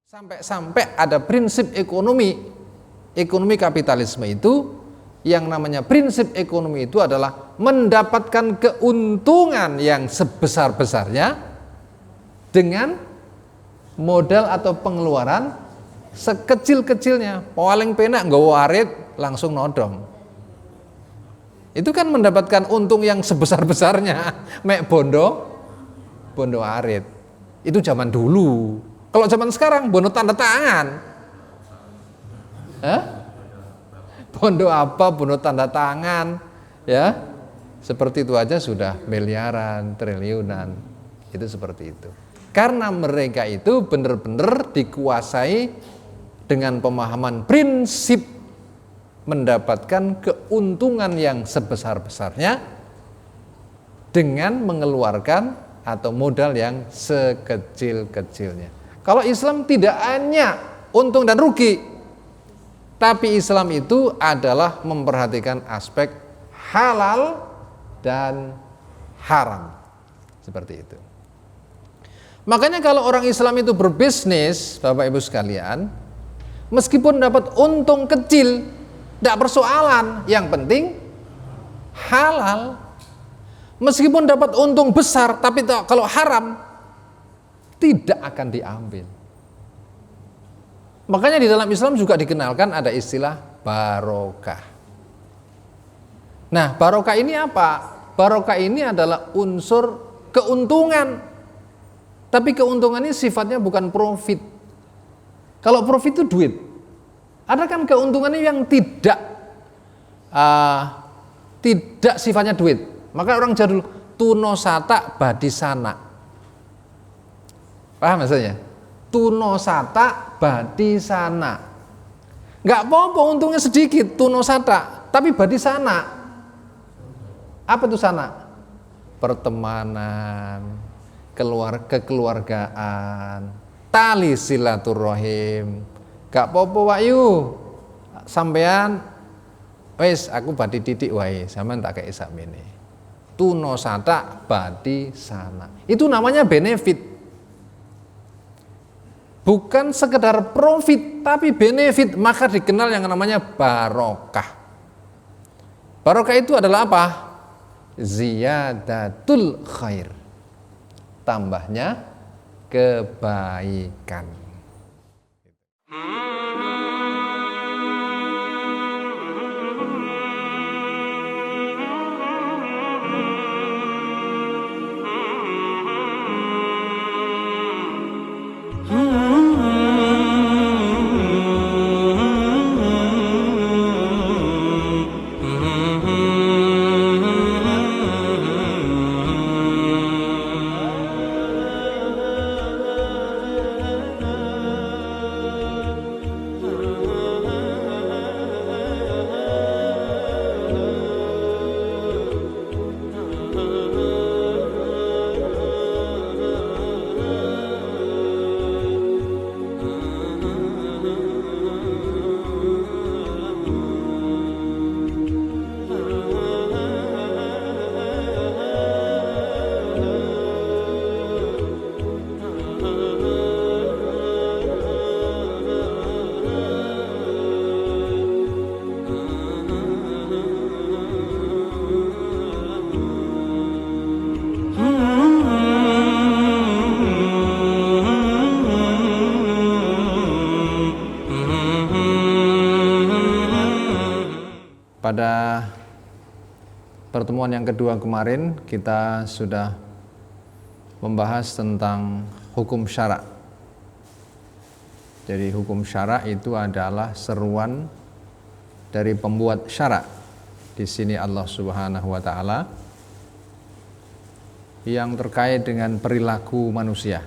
Sampai-sampai ada prinsip ekonomi kapitalisme itu, yang namanya prinsip ekonomi itu adalah mendapatkan keuntungan yang sebesar-besarnya dengan modal atau pengeluaran sekecil-kecilnya. Paling penak nggawa arit langsung nodong. Itu kan mendapatkan untung yang sebesar-besarnya, mek bondo arit. Itu zaman dulu. Kalau zaman sekarang bondo tanda tangan. Bondo apa? Bondo tanda tangan, ya. Seperti itu aja sudah miliaran, triliunan. Itu seperti itu. Karena mereka itu benar-benar dikuasai dengan pemahaman prinsip mendapatkan keuntungan yang sebesar-besarnya dengan mengeluarkan atau modal yang sekecil-kecilnya. Kalau Islam tidak hanya untung dan rugi, tapi Islam itu adalah memperhatikan aspek halal dan haram. Seperti itu. Makanya kalau orang Islam itu berbisnis, Bapak Ibu sekalian, meskipun dapat untung kecil, tidak persoalan. Yang penting halal. Meskipun dapat untung besar, tapi kalau haram, tidak akan diambil. Makanya di dalam Islam juga dikenalkan ada istilah barokah. Nah, barokah ini apa? Barokah ini adalah unsur keuntungan. Tapi keuntungan ini sifatnya bukan profit. Kalau profit itu duit. Ada kan keuntungannya yang tidak sifatnya duit. Maka orang jadul tunosata badisana. Paham maksudnya? Tunosata badisana. Enggak apa-apa untungnya sedikit tunosata, tapi badisana. Apa itu sana? Pertemanan, kekeluargaan, tali silaturahim. Enggak apa-apa Wahyu. Sampean wis aku badi didik wae, sampean tak kei sakmene. Tunosata badisana. Itu namanya benefit. Bukan sekedar profit, tapi benefit, maka dikenal yang namanya barokah. Barokah itu adalah apa? Ziyadatul khair. Tambahnya kebaikan. Pada pertemuan yang kedua kemarin kita sudah membahas tentang hukum syara'. Jadi hukum syara' itu adalah seruan dari pembuat syara'. Di sini Allah Subhanahu wa taala yang terkait dengan perilaku manusia.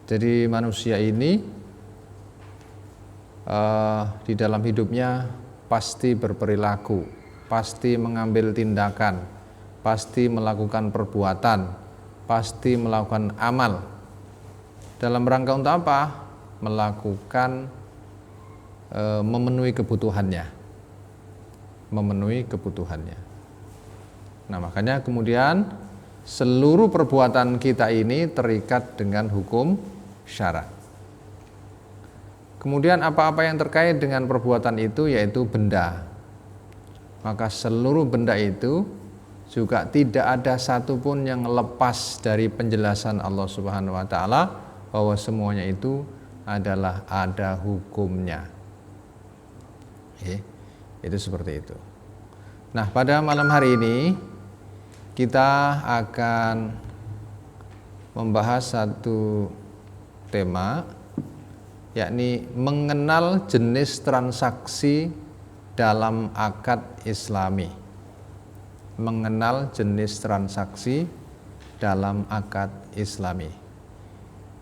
Jadi manusia ini di dalam hidupnya pasti berperilaku, pasti mengambil tindakan, pasti melakukan perbuatan, pasti melakukan amal. Dalam rangka untuk apa? Melakukan memenuhi kebutuhannya. Nah, makanya kemudian seluruh perbuatan kita ini terikat dengan hukum syara'. Kemudian apa-apa yang terkait dengan perbuatan itu yaitu benda. Maka seluruh benda itu juga tidak ada satupun yang lepas dari penjelasan Allah Subhanahu wa taala bahwa semuanya itu adalah ada hukumnya. Itu seperti itu. Nah, pada malam hari ini kita akan membahas satu tema, yakni mengenal jenis transaksi dalam akad Islami. Mengenal jenis transaksi dalam akad Islami.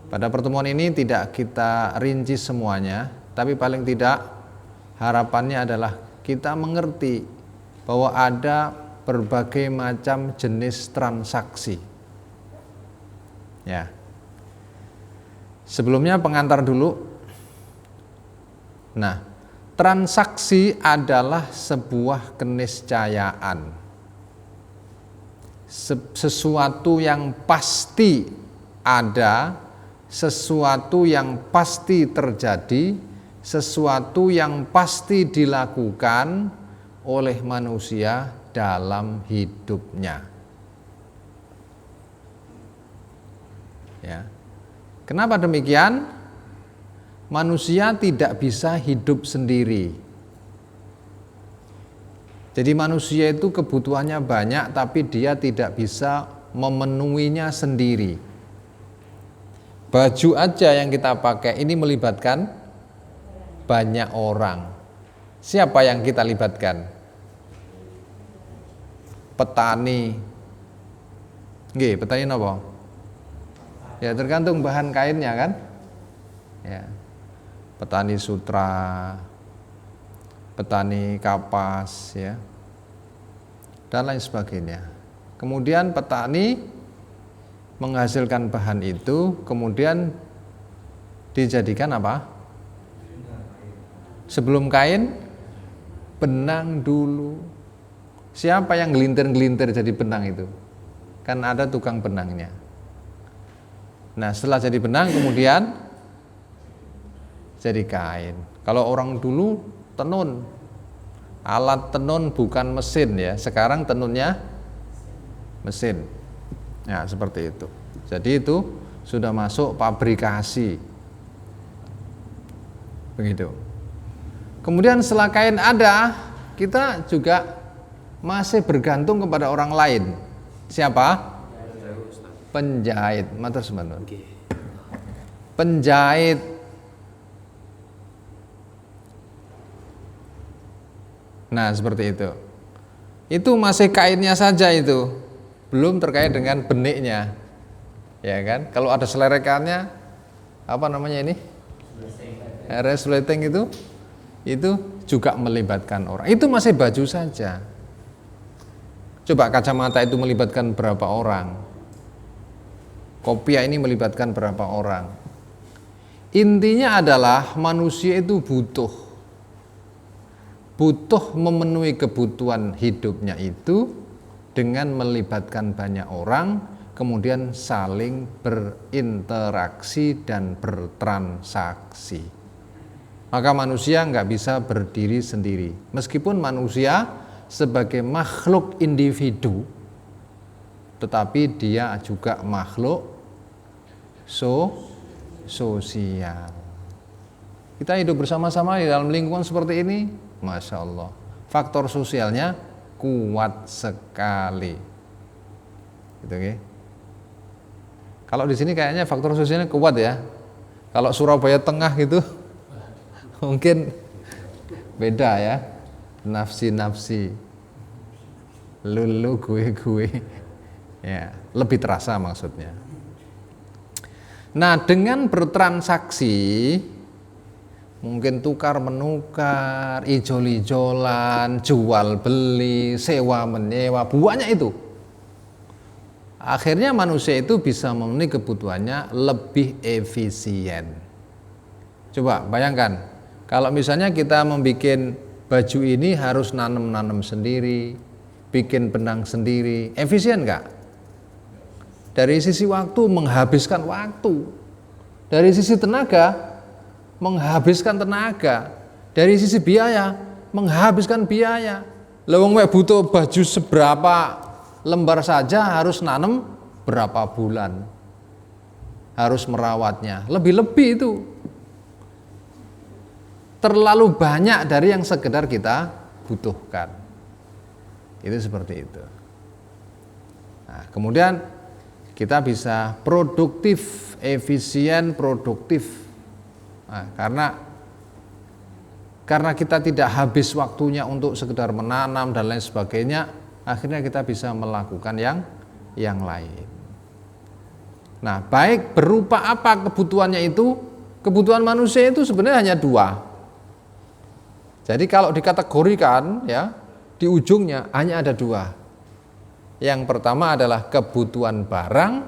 Pada pertemuan ini tidak kita rinci semuanya, tapi paling tidak harapannya adalah kita mengerti bahwa ada berbagai macam jenis transaksi. Ya. Sebelumnya pengantar dulu. Nah, transaksi adalah sebuah keniscayaan. Sesuatu yang pasti ada, sesuatu yang pasti terjadi, sesuatu yang pasti dilakukan oleh manusia dalam hidupnya. Ya. Kenapa demikian? Manusia tidak bisa hidup sendiri. Jadi manusia itu kebutuhannya banyak, tapi dia tidak bisa memenuhinya sendiri. Baju aja yang kita pakai ini melibatkan banyak orang. Siapa yang kita libatkan? Petani. Nggih, petani napa? Ya tergantung bahan kainnya kan? Ya. Petani sutra, petani kapas, ya, dan lain sebagainya. Kemudian petani menghasilkan bahan itu, kemudian dijadikan apa? Sebelum kain, benang dulu. Siapa yang gelintir-gelintir jadi benang itu? Kan ada tukang benangnya. Nah, setelah jadi benang kemudian jadi kain. Kalau orang dulu tenun, alat tenun bukan mesin ya. Sekarang tenunnya mesin. Nah, seperti itu. Jadi itu sudah masuk pabrikasi. Begitu. Kemudian setelah kain ada, kita juga masih bergantung kepada orang lain. Siapa? Penjahit. Matur suwun. Penjahit. Nah, seperti itu. Itu masih kainnya saja itu. Belum terkait dengan beniknya. Ya kan? Kalau ada selerekannya, apa namanya ini? Resleting itu juga melibatkan orang. Itu masih baju saja. Coba kacamata itu melibatkan berapa orang? Kopiah ini melibatkan berapa orang? Intinya adalah manusia itu butuh memenuhi kebutuhan hidupnya itu dengan melibatkan banyak orang, kemudian saling berinteraksi dan bertransaksi. Maka manusia nggak bisa berdiri sendiri. Meskipun manusia sebagai makhluk individu, tetapi dia juga makhluk sosial. Kita hidup bersama-sama di dalam lingkungan seperti ini, Masya Allah, faktor sosialnya kuat sekali. Gitu, okay? Kalau di sini kayaknya faktor sosialnya kuat ya. Kalau Surabaya Tengah gitu, mungkin beda ya. Nafsi-nafsi, lulu gue, ya lebih terasa maksudnya. Nah, dengan bertransaksi, mungkin tukar menukar, ijol-ijolan, jual beli, sewa menyewa, banyak itu. Akhirnya manusia itu bisa memenuhi kebutuhannya lebih efisien. Coba bayangkan, kalau misalnya kita membuat baju ini harus nanam sendiri, bikin benang sendiri, efisien nggak? Dari sisi waktu, menghabiskan waktu. Dari sisi tenaga, menghabiskan tenaga. Dari sisi biaya, menghabiskan biaya. Lewong butuh baju seberapa lembar saja harus nanam berapa bulan. Harus merawatnya. Lebih-lebih itu. Terlalu banyak dari yang sekedar kita butuhkan. Itu seperti itu. Nah, kemudian kita bisa produktif, efisien, produktif. Nah, karena kita tidak habis waktunya untuk sekedar menanam dan lain sebagainya, akhirnya kita bisa melakukan yang lain. Nah, baik berupa apa kebutuhannya itu? Kebutuhan manusia itu sebenarnya hanya dua. Jadi kalau dikategorikan ya, di ujungnya hanya ada dua. Yang pertama adalah kebutuhan barang,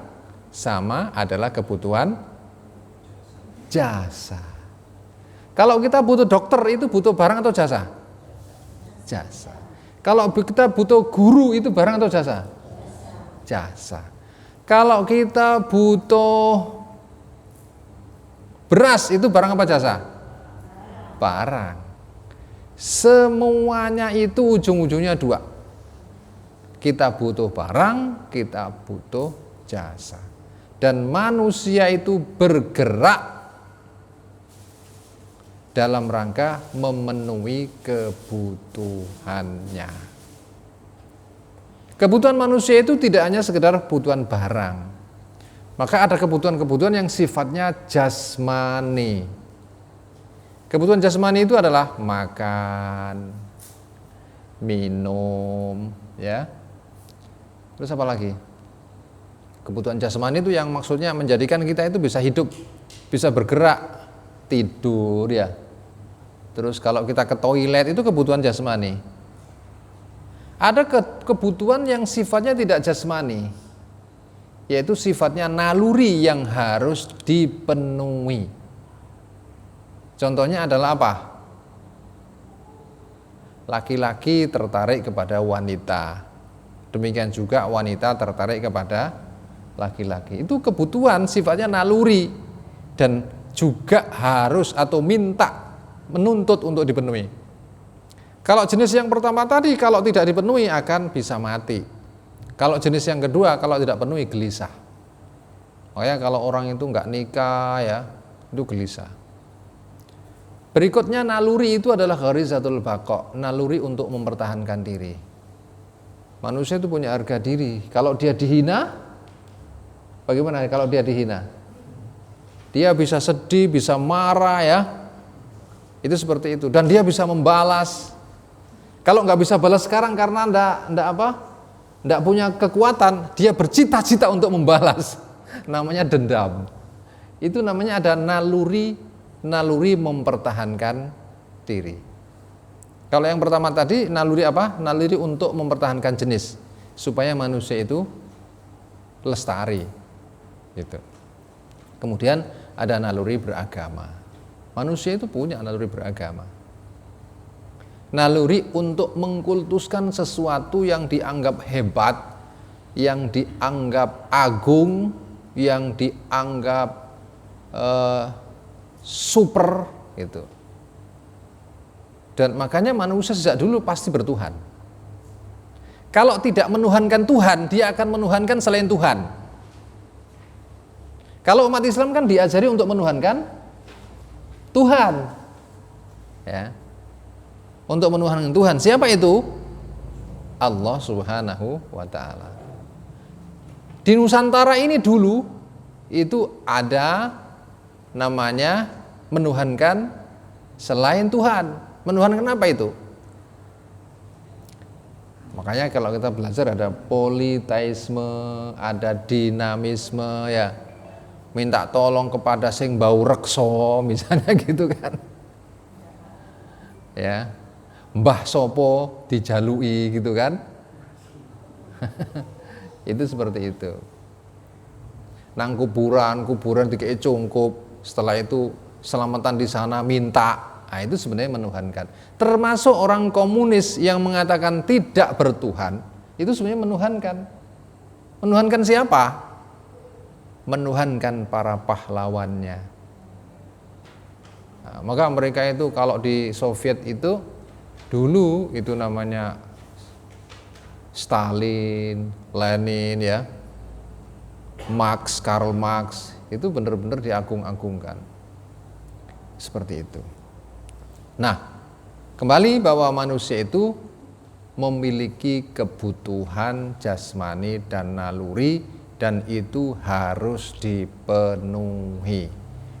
sama adalah kebutuhan jasa. Kalau kita butuh dokter itu butuh barang atau jasa? Jasa. Kalau kita butuh guru itu barang atau jasa? Jasa. Kalau kita butuh beras itu barang apa jasa? Barang. Semuanya itu ujung-ujungnya dua. Kita butuh barang, kita butuh jasa. Dan manusia itu bergerak dalam rangka memenuhi kebutuhannya. Kebutuhan manusia itu tidak hanya sekedar kebutuhan barang. Maka ada kebutuhan-kebutuhan yang sifatnya jasmani. Kebutuhan jasmani itu adalah makan, minum, ya. Terus apa lagi? Kebutuhan jasmani itu yang maksudnya menjadikan kita itu bisa hidup, bisa bergerak, tidur ya. Terus kalau kita ke toilet itu kebutuhan jasmani. Ada kebutuhan yang sifatnya tidak jasmani, yaitu sifatnya naluri yang harus dipenuhi. Contohnya adalah apa? Laki-laki tertarik kepada wanita. Demikian juga wanita tertarik kepada laki-laki. Itu kebutuhan sifatnya naluri dan juga harus atau minta, menuntut untuk dipenuhi. Kalau jenis yang pertama tadi kalau tidak dipenuhi akan bisa mati. Kalau jenis yang kedua kalau tidak penuhi gelisah. Makanya kalau orang itu enggak nikah ya, itu gelisah. Berikutnya naluri itu adalah gharizatul baqa, naluri untuk mempertahankan diri. Manusia itu punya harga diri. Kalau dia dihina, bagaimana kalau dia dihina? Dia bisa sedih, bisa marah ya. Itu seperti itu. Dan dia bisa membalas. Kalau nggak bisa balas sekarang karena nggak punya kekuatan, dia bercita-cita untuk membalas. Namanya dendam. Itu namanya ada naluri mempertahankan diri. Kalau yang pertama tadi naluri apa? Naluri untuk mempertahankan jenis supaya manusia itu lestari gitu. Kemudian ada naluri beragama. Manusia itu punya naluri beragama. Naluri untuk mengkultuskan sesuatu yang dianggap hebat, yang dianggap agung, yang dianggap super gitu. Dan makanya manusia sejak dulu pasti bertuhan. Kalau tidak menuhankan Tuhan, dia akan menuhankan selain Tuhan. Kalau umat Islam kan diajari untuk menuhankan Tuhan. Ya. Untuk menuhankan Tuhan. Siapa itu? Allah Subhanahu wa taala. Di Nusantara ini dulu itu ada namanya menuhankan selain Tuhan. Menuhankan apa itu? Makanya kalau kita belajar ada politeisme, ada dinamisme ya. Minta tolong kepada sing bau rekso misalnya gitu kan. Ya. Mbah sopo dijalui gitu kan. Itu seperti itu. Nang kuburan dikei cungkup. Setelah itu selamatan di sana minta. Nah, itu sebenarnya menuhankan. Termasuk orang komunis yang mengatakan tidak bertuhan, itu sebenarnya menuhankan. Menuhankan siapa? Menuhankan para pahlawannya. Nah, maka mereka itu kalau di Soviet itu dulu itu namanya Stalin, Lenin ya, Karl Marx itu benar-benar diagung-agungkan. Seperti itu. Nah, kembali bahwa manusia itu memiliki kebutuhan jasmani dan naluri dan itu harus dipenuhi.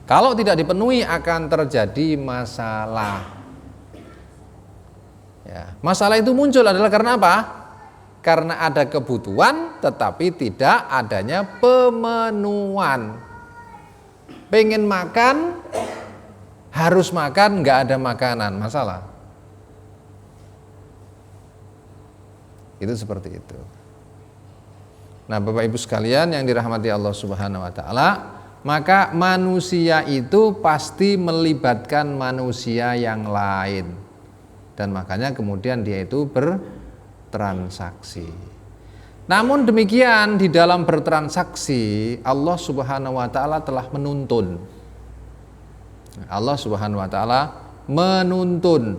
Kalau tidak dipenuhi akan terjadi masalah. Ya, masalah itu muncul adalah karena apa? Karena ada kebutuhan tetapi tidak adanya pemenuhan. Pengen makan, harus makan, nggak ada makanan, masalah. Itu seperti itu. Nah, Bapak Ibu sekalian yang dirahmati Allah Subhanahu wa taala, maka manusia itu pasti melibatkan manusia yang lain. Dan makanya kemudian dia itu bertransaksi. Namun demikian di dalam bertransaksi Allah Subhanahu wa taala telah menuntun. Allah Subhanahu wa taala menuntun,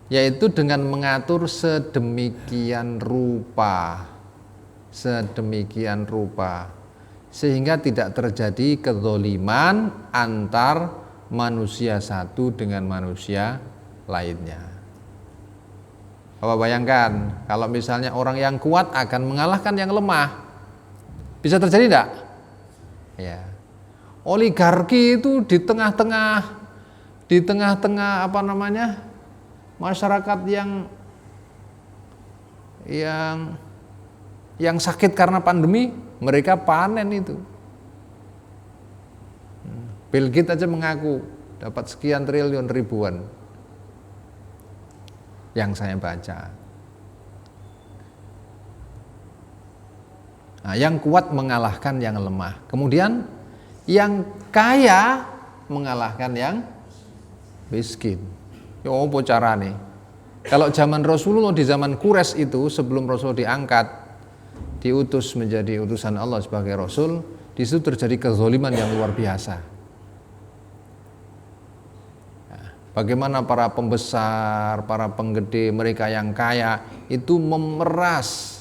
yaitu dengan mengatur sedemikian rupa sehingga tidak terjadi kezaliman antar manusia satu dengan manusia lainnya. Bapak bayangkan kalau misalnya orang yang kuat akan mengalahkan yang lemah, bisa terjadi enggak? Ya. Oligarki itu di tengah-tengah masyarakat yang sakit karena pandemi, mereka panen itu. Bill Gates aja mengaku dapat sekian triliun ribuan yang saya baca. Nah, yang kuat mengalahkan yang lemah. Kemudian yang kaya mengalahkan yang miskin. Ya apa carane? Kalau zaman Rasulullah, di zaman Quraisy itu sebelum Rasul diangkat, diutus menjadi utusan Allah sebagai Rasul, di situ terjadi kezaliman yang luar biasa. Bagaimana para pembesar, para penggede, mereka yang kaya itu memeras.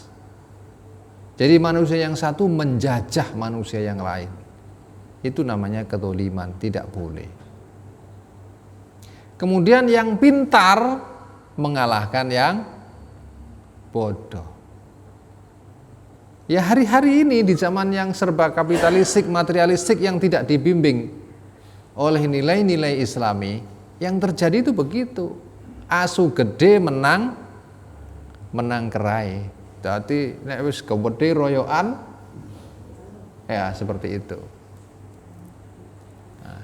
Jadi manusia yang satu menjajah manusia yang lain. Itu namanya kezaliman, tidak boleh. Kemudian yang pintar mengalahkan yang bodoh. Ya hari-hari ini di zaman yang serba kapitalistik, materialistik yang tidak dibimbing oleh nilai-nilai Islami, yang terjadi itu begitu. Asu gede menang kerai. Jadi nek wis gede royokan, ya seperti itu. Nah,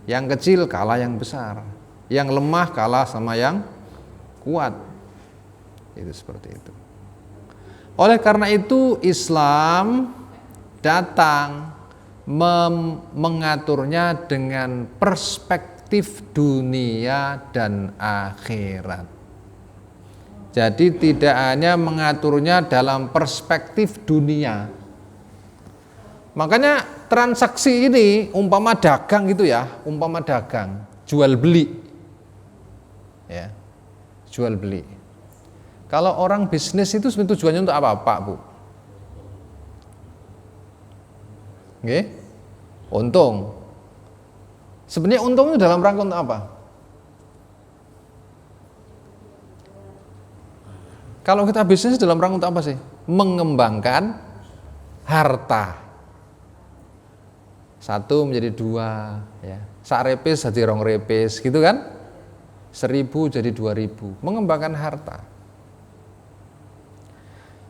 yang kecil kalah yang besar, yang lemah kalah sama yang kuat. Itu seperti itu. Oleh karena itu Islam datang mengaturnya dengan perspektif dunia dan akhirat. Jadi tidak hanya mengaturnya dalam perspektif dunia. Makanya transaksi ini umpama dagang gitu ya, umpama dagang, jual beli. Ya. Jual beli. Kalau orang bisnis itu sebenarnya tujuannya untuk apa, Pak, Bu? Oke? Untung. Sebenarnya untungnya dalam rangka untuk apa? Kalau kita bisnis dalam rangka untuk apa sih? Mengembangkan harta. Satu menjadi dua, ya. Sak repis jadi rong repis, gitu kan? 1000 jadi 2000, mengembangkan harta.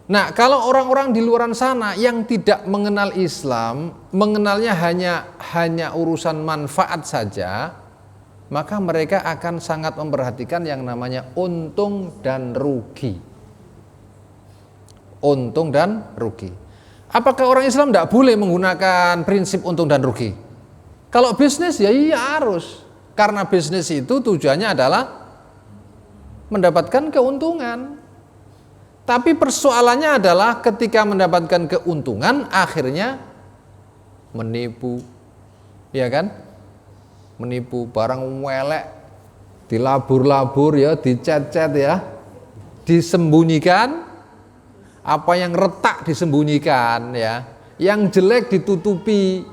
Nah, kalau orang-orang di luar sana yang tidak mengenal Islam, mengenalnya hanya urusan manfaat saja, maka mereka akan sangat memperhatikan yang namanya untung dan rugi. Untung dan rugi. Apakah orang Islam tidak boleh menggunakan prinsip untung dan rugi? Kalau bisnis ya iya harus. Karena bisnis itu tujuannya adalah mendapatkan keuntungan. Tapi persoalannya adalah ketika mendapatkan keuntungan akhirnya menipu. Ya kan? menipu, barang welek dilabur-labur ya, dicet-cet ya, disembunyikan, apa yang retak disembunyikan ya, yang jelek ditutupi.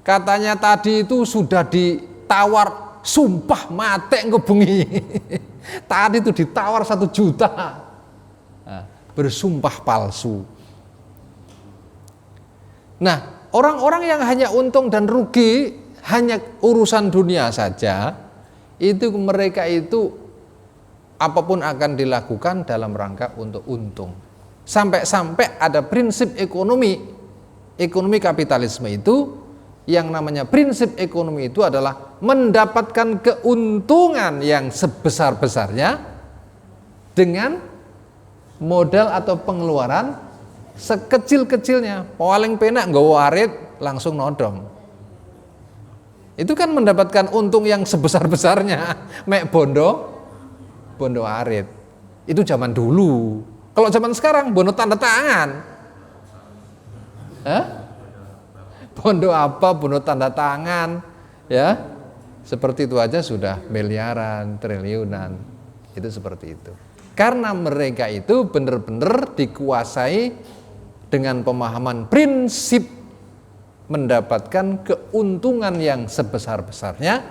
Katanya tadi itu sudah ditawar, sumpah mate ngebengi. Tadi itu ditawar 1 juta. Nah, bersumpah palsu. Nah, orang-orang yang hanya untung dan rugi, hanya urusan dunia saja, itu mereka itu apapun akan dilakukan dalam rangka untuk untung. Sampai-sampai ada prinsip ekonomi kapitalisme itu, yang namanya prinsip ekonomi itu adalah mendapatkan keuntungan yang sebesar-besarnya dengan modal atau pengeluaran sekecil-kecilnya. Paling penak nggawa warit langsung nodong. Itu kan mendapatkan untung yang sebesar-besarnya. Mek bondo arit. Itu zaman dulu. Kalau zaman sekarang bondo tanda tangan. Hah? Bondo apa? Bondo tanda tangan. Ya. Seperti itu aja sudah miliaran, triliunan. Itu seperti itu. Karena mereka itu benar-benar dikuasai dengan pemahaman prinsip mendapatkan keuntungan yang sebesar-besarnya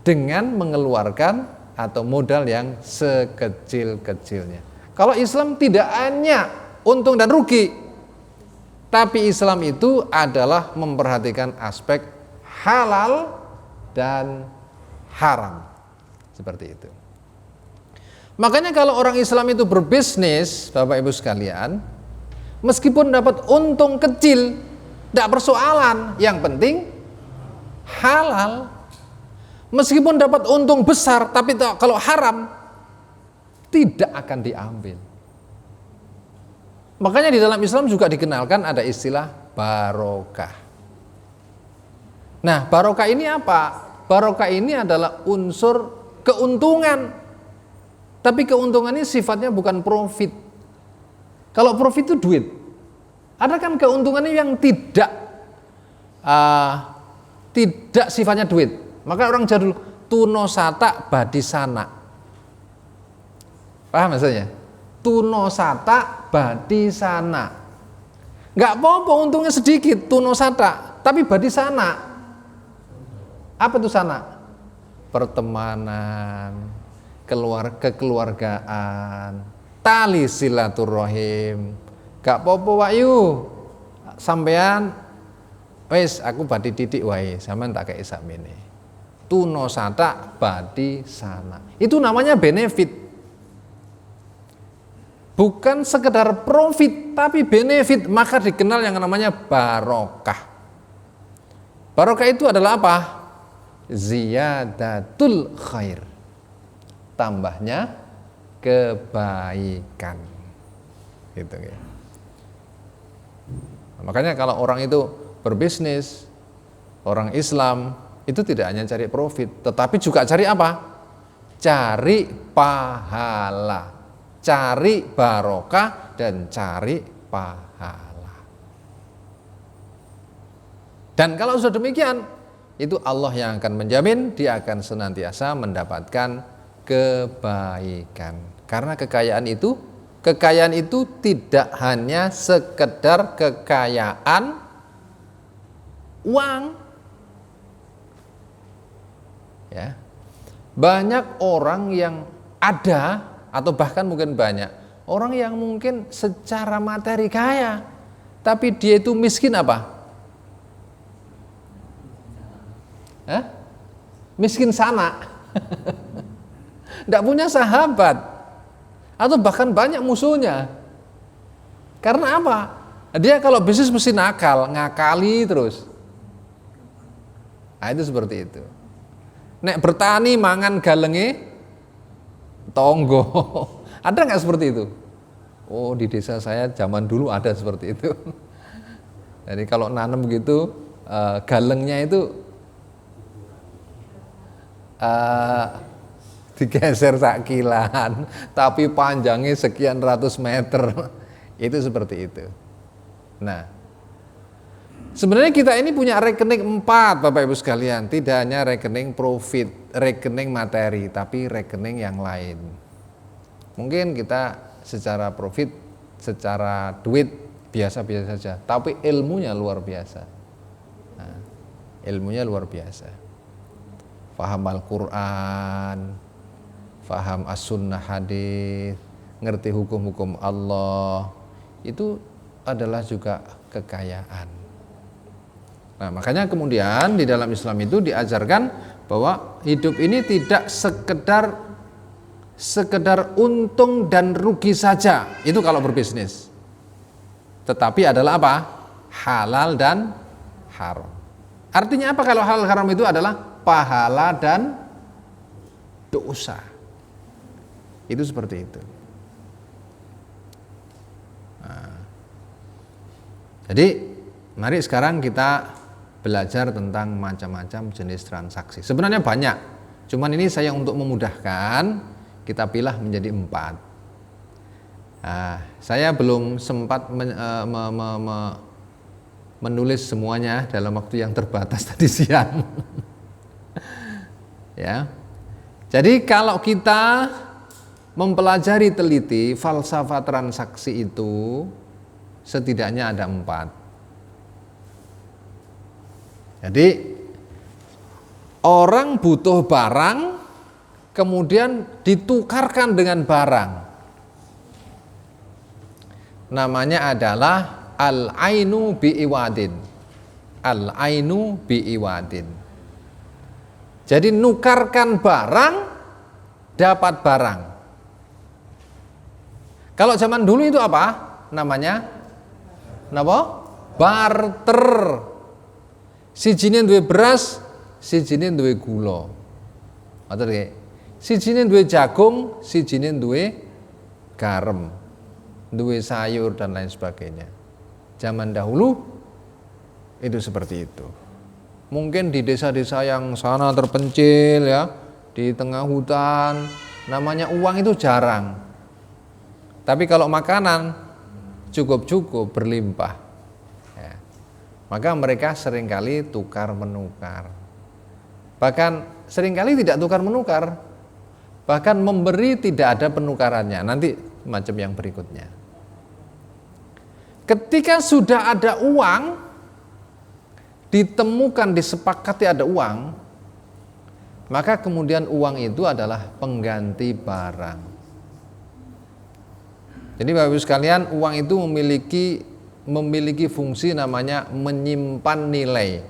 dengan mengeluarkan atau modal yang sekecil-kecilnya. Kalau Islam tidak hanya untung dan rugi, tapi Islam itu adalah memperhatikan aspek halal dan haram. Seperti itu. Makanya kalau orang Islam itu berbisnis, Bapak Ibu sekalian, meskipun dapat untung kecil, tidak persoalan, yang penting halal. Meskipun dapat untung besar, tapi kalau haram, tidak akan diambil. Makanya di dalam Islam juga dikenalkan ada istilah barokah. Nah, barokah ini apa? Barokah ini adalah unsur keuntungan. Tapi keuntungan ini sifatnya bukan profit. Kalau profit itu duit. Ada kan keuntungannya yang tidak sifatnya duit. Maka orang jadul tunosata badisana. Paham maksudnya? Tunosata badisana. Enggak apa-apa untungnya sedikit tunosata, tapi badisana. Apa itu sana? Pertemanan, kekeluargaan, tali silaturahim. Gak apa-apa Wahyu, sampean wis aku badi didik wae, sampean tak kei sakmene. Tunosata badi sana. Itu namanya benefit. Bukan sekedar profit, tapi benefit, maka dikenal yang namanya barokah. Barokah itu adalah apa? Ziyadatul khair. Tambahnya kebaikan. Gitu ya. Makanya kalau orang itu berbisnis, orang Islam itu tidak hanya cari profit, tetapi juga cari apa? Cari pahala, cari barokah, dan cari pahala. Dan kalau sudah demikian, itu Allah yang akan menjamin dia akan senantiasa mendapatkan kebaikan. Karena kekayaan itu tidak hanya sekedar kekayaan uang. Ya. Banyak orang yang ada, atau bahkan mungkin banyak orang yang mungkin secara materi kaya, tapi dia itu miskin apa? Miskin sana. Tidak punya sahabat, atau bahkan banyak musuhnya. Karena apa? Dia kalau bisnis mesti nakal, ngakali terus. Nah, itu seperti itu. Nek bertani mangan galenge tonggo. Ada nggak seperti itu? Oh, di desa saya zaman dulu ada seperti itu. Jadi kalau nanam begitu, galengnya itu digeser sakilan, tapi panjangnya sekian ratus meter. Itu seperti itu. Nah, Sebenarnya kita ini punya rekening 4 Bapak Ibu sekalian, tidak hanya rekening profit, rekening materi, tapi rekening yang lain. Mungkin kita secara profit, secara duit biasa-biasa saja, tapi ilmunya luar biasa. Nah, ilmunya luar biasa. Faham Al-Quran, faham as-sunnah hadis, ngerti hukum-hukum Allah, itu adalah juga kekayaan. Nah, makanya kemudian di dalam Islam itu diajarkan bahwa hidup ini tidak sekedar untung dan rugi saja, itu kalau berbisnis. Tetapi adalah apa? Halal dan haram. Artinya apa kalau halal haram itu adalah pahala dan dosa. Itu seperti itu. Nah, jadi mari sekarang kita belajar tentang macam-macam jenis transaksi. Sebenarnya banyak, cuman ini saya untuk memudahkan kita pilih menjadi 4. Nah, saya belum sempat menulis semuanya dalam waktu yang terbatas tadi siang. Ya, jadi kalau kita mempelajari teliti falsafah transaksi itu setidaknya ada 4. Jadi orang butuh barang kemudian ditukarkan dengan barang. Namanya adalah al-ainu bi'iwadin. Al-ainu bi'iwadin. Jadi nukarkan barang dapat barang. Kalau zaman dulu itu apa? Namanya barter. Sijine duwe beras, sijine duwe gula. Ngoten nggih. Sijine duwe jagung, sijine duwe garam, duwe sayur dan lain sebagainya. Zaman dahulu itu seperti itu. Mungkin di desa-desa yang sana terpencil ya, di tengah hutan, namanya uang itu jarang. Tapi kalau makanan cukup-cukup berlimpah. Maka mereka seringkali tukar-menukar. Bahkan seringkali tidak tukar-menukar. Bahkan memberi tidak ada penukarannya. Nanti macam yang berikutnya. Ketika sudah ada uang, ditemukan, disepakati ada uang, maka kemudian uang itu adalah pengganti barang. Jadi Bapak Ibu sekalian, uang itu memiliki fungsi namanya menyimpan nilai,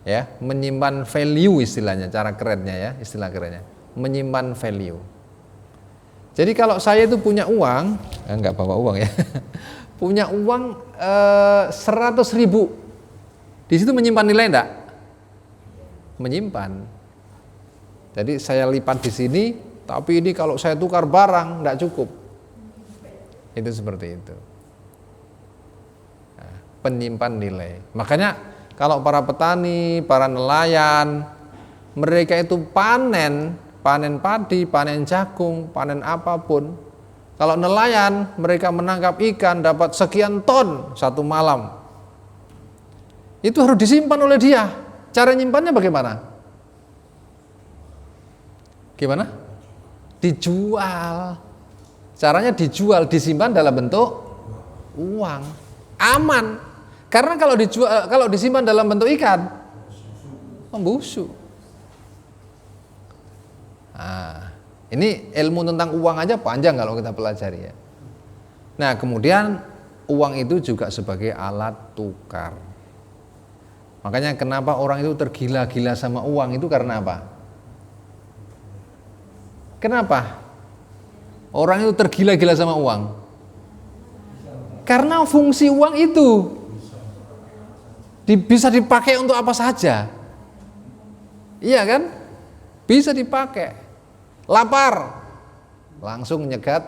ya, menyimpan value istilahnya, cara kerennya ya, istilah kerennya, menyimpan value. Jadi kalau saya itu punya uang, nggak bawa uang ya, punya uang 100.000, di situ menyimpan nilai enggak? Menyimpan. Jadi saya lipat di sini, tapi ini kalau saya tukar barang enggak cukup. Itu seperti itu. Penyimpan nilai. Makanya kalau para petani, para nelayan, mereka itu panen padi, panen jagung, panen apapun. Kalau nelayan, mereka menangkap ikan dapat sekian ton satu malam. Itu harus disimpan oleh dia. Cara nyimpannya bagaimana? Gimana? Dijual. Caranya dijual, disimpan dalam bentuk uang. Aman. Karena kalau disimpan dalam bentuk ikan, membusuk. Nah, ini ilmu tentang uang aja panjang kalau kita pelajari ya. Nah, kemudian uang itu juga sebagai alat tukar. Makanya kenapa orang itu tergila-gila sama uang itu karena apa? Kenapa? Orang itu tergila-gila sama uang. Karena fungsi uang itu bisa dipakai untuk apa saja. Iya kan? Bisa dipakai. Lapar, langsung nyegat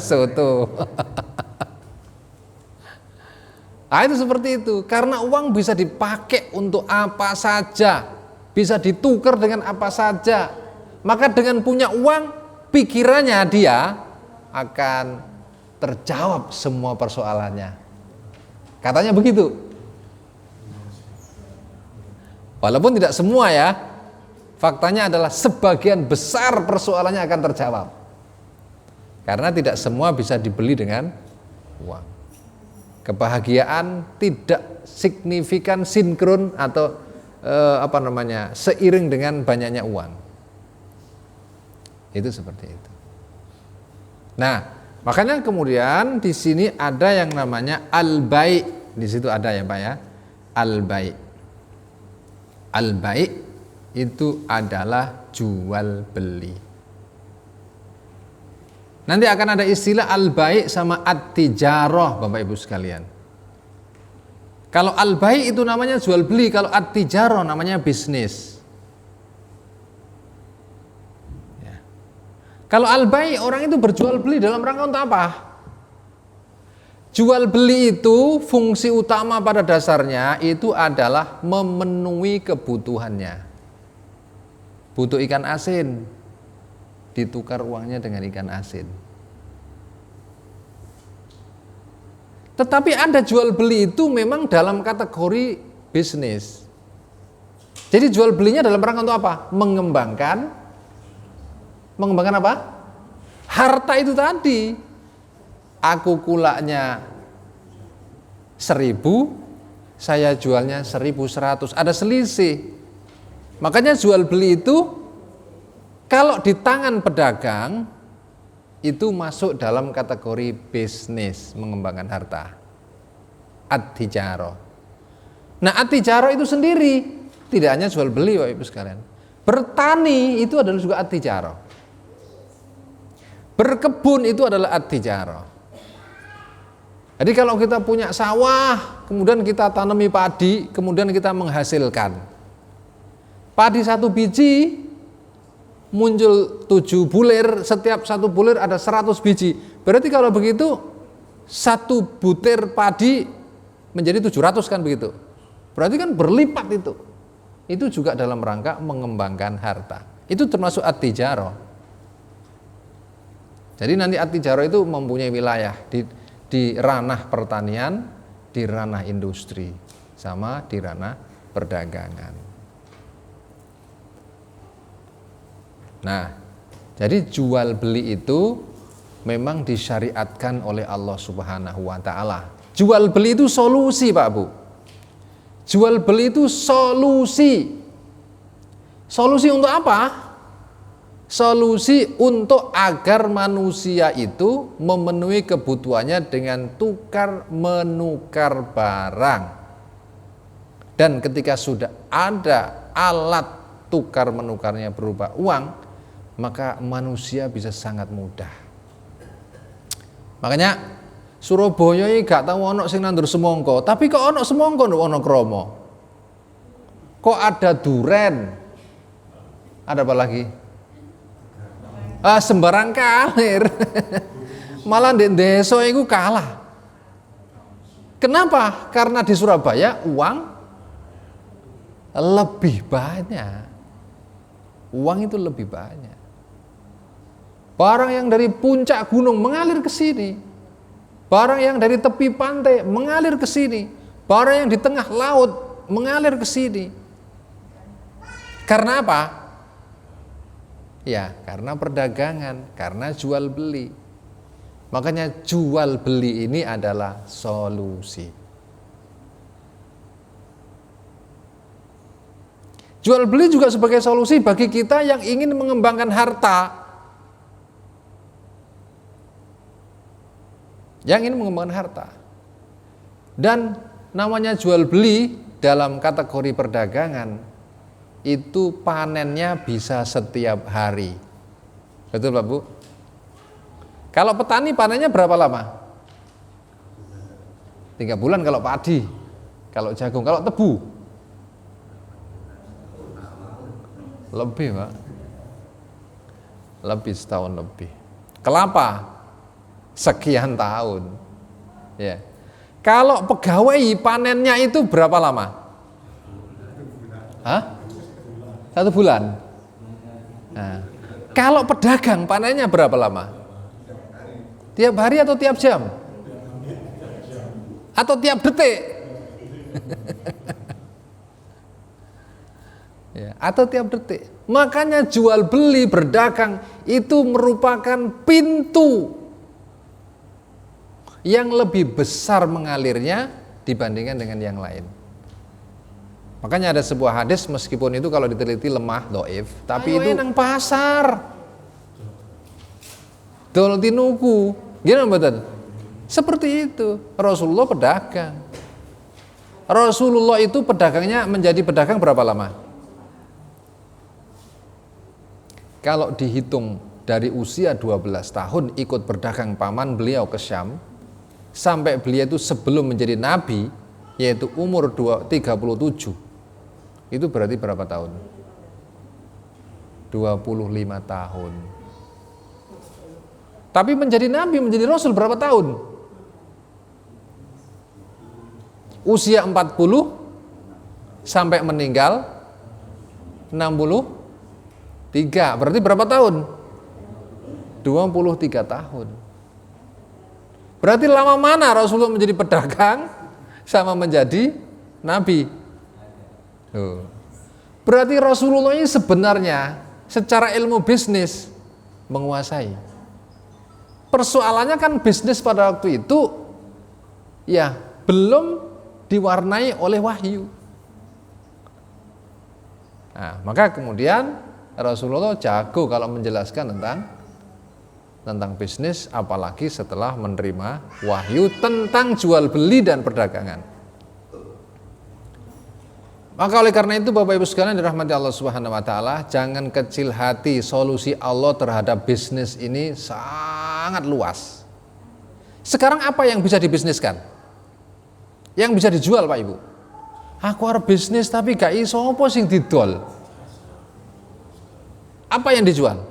soto. Nah, itu seperti itu. Karena uang bisa dipakai untuk apa saja, bisa ditukar dengan apa saja. Maka dengan punya uang, pikirannya dia akan terjawab semua persoalannya. Katanya begitu. Walaupun tidak semua ya. Faktanya adalah sebagian besar persoalannya akan terjawab. Karena tidak semua bisa dibeli dengan uang. Kebahagiaan tidak signifikan sinkron atau seiring dengan banyaknya uang. Itu seperti itu. Nah, makanya kemudian di sini ada yang namanya al-bai'. Di situ ada ya, Pak ya. Al-bai'. Al-bai' itu adalah jual beli. Nanti akan ada istilah al-bai' sama at-tijarah, Bapak Ibu sekalian. Kalau al-bai' itu namanya jual beli, kalau at-tijarah namanya bisnis. Ya. Kalau al-bai' orang itu berjual beli dalam rangka untuk apa? Jual beli itu fungsi utama pada dasarnya itu adalah memenuhi kebutuhannya. Butuh ikan asin, ditukar uangnya dengan ikan asin. Tetapi ada jual beli itu memang dalam kategori bisnis. Jadi jual belinya dalam rangka untuk apa? Mengembangkan apa? Harta itu tadi. Aku kulaknya 1.000, saya jualnya 1.100. Ada selisih. Makanya jual beli itu kalau di tangan pedagang itu masuk dalam kategori bisnis, mengembangkan harta. At-tijarah. Nah, at-tijarah itu sendiri tidak hanya jual beli, Bapak Ibu sekalian. Bertani itu adalah juga at-tijarah. Berkebun itu adalah at-tijarah. Jadi kalau kita punya sawah, kemudian kita tanami padi, kemudian kita menghasilkan padi 1 biji, muncul 7 bulir, setiap 1 bulir ada 100 biji. Berarti kalau begitu 1 butir padi menjadi 700 kan begitu. Berarti kan berlipat itu. Itu juga dalam rangka mengembangkan harta. Itu termasuk at-tijarah. Jadi nanti at-tijarah itu mempunyai wilayah di ranah pertanian, di ranah industri, sama di ranah perdagangan. Nah, jadi jual beli itu memang disyariatkan oleh Allah Subhanahu wa taala. Jual beli itu solusi, Pak Bu. Jual beli itu solusi. Solusi untuk apa? Solusi untuk agar manusia itu memenuhi kebutuhannya dengan tukar menukar barang. Dan ketika sudah ada alat tukar menukarnya berupa uang, maka manusia bisa sangat mudah. Makanya Surabaya ini gak tahu ono sing nandur semongko, tapi kok ono semongko nduk ono kromo. Kok ada duren? Ada apa lagi? Sembarang kalir. Malah di desa itu kalah. Kenapa? Karena di Surabaya uang lebih banyak. Uang itu lebih banyak. Barang yang dari puncak gunung mengalir ke sini. Barang yang dari tepi pantai mengalir ke sini. Barang yang di tengah laut mengalir ke sini. Karena apa? Ya, karena perdagangan, karena jual beli. Makanya jual beli ini adalah solusi. Jual beli juga sebagai solusi bagi kita yang ingin mengembangkan harta. Yang ingin mengembangkan harta. Dan namanya jual beli dalam kategori perdagangan itu panennya bisa setiap hari. Betul Pak Bu? Kalau petani panennya berapa lama? 3 bulan kalau padi, kalau jagung, kalau tebu lebih Pak, lebih setahun lebih. Kelapa sekian tahun. Ya. Kalau pegawai panennya itu berapa lama? Hah? 1 bulan. Nah, kalau pedagang panennya berapa lama? Tiap hari atau tiap jam? atau tiap detik? Ya, atau tiap detik. Makanya jual beli berdagang itu merupakan pintu yang lebih besar mengalirnya dibandingkan dengan yang lain. Makanya ada sebuah hadis, meskipun itu kalau diteliti lemah, doif, tapi itu nang pasar dol tinuku, gimana betul? Seperti itu. Rasulullah pedagang. Rasulullah itu pedagangnya menjadi pedagang berapa lama? Kalau dihitung dari usia 12 tahun ikut berdagang paman beliau ke Syam, sampai beliau itu sebelum menjadi nabi, yaitu umur 37, itu berarti berapa tahun? 25 tahun. Tapi menjadi nabi, menjadi rasul berapa tahun? Usia 40 sampai meninggal 63, berarti berapa tahun? 23 tahun. Berarti lama mana Rasulullah menjadi pedagang sama menjadi nabi? Berarti Rasulullah ini sebenarnya secara ilmu bisnis menguasai. Persoalannya kan bisnis pada waktu itu ya belum diwarnai oleh wahyu. Nah, maka kemudian Rasulullah jago kalau menjelaskan tentang bisnis, apalagi setelah menerima wahyu tentang jual beli dan perdagangan. Maka oleh karena itu Bapak Ibu sekalian dirahmati Allah Subhanahu wa taala, jangan kecil hati, solusi Allah terhadap bisnis ini sangat luas. Sekarang apa yang bisa dibisniskan? Yang bisa dijual Pak Ibu? Aku arep bisnis tapi gak iso apa sing didol. Apa yang dijual?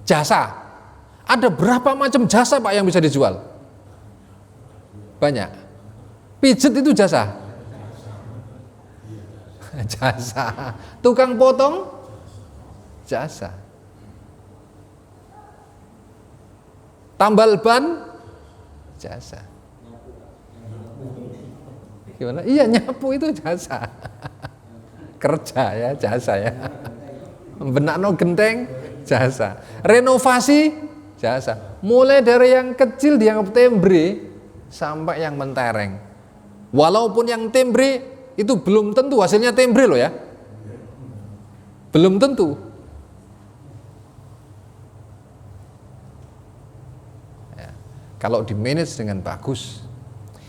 Jasa. Ada berapa macam jasa Pak yang bisa dijual? Banyak. Pijet itu jasa. Jasa. Tukang potong jasa. Tambal ban jasa. Gimana? Iya, nyapu itu jasa. Kerja ya, jasa ya. Benakno genteng jasa. Renovasi jasa. Mulai dari yang kecil dianggap tembre sampai yang mentereng. Walaupun yang tembre itu belum tentu hasilnya tembre loh ya. Belum tentu. Ya, kalau di manage dengan bagus,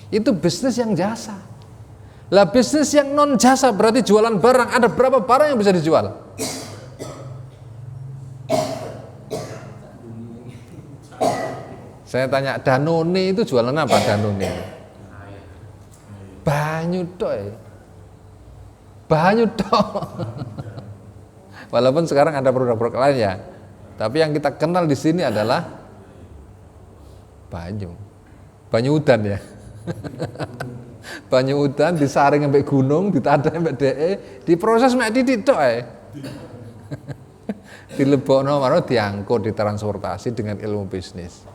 itu bisnis yang jasa. Lah bisnis yang non jasa berarti jualan barang. Ada berapa barang yang bisa dijual? Saya tanya, Danone itu jualan apa Danone? Banyu tok. Banyu tok. Walaupun sekarang ada produk-produk lain ya, tapi yang kita kenal di sini adalah banyu. Banyu udan ya. Banyu udan disaring sampai gunung, ditadang sampai DE, diproses mek titik tok ae. Dilebokno maro diangkut, ditransportasi dengan ilmu bisnis.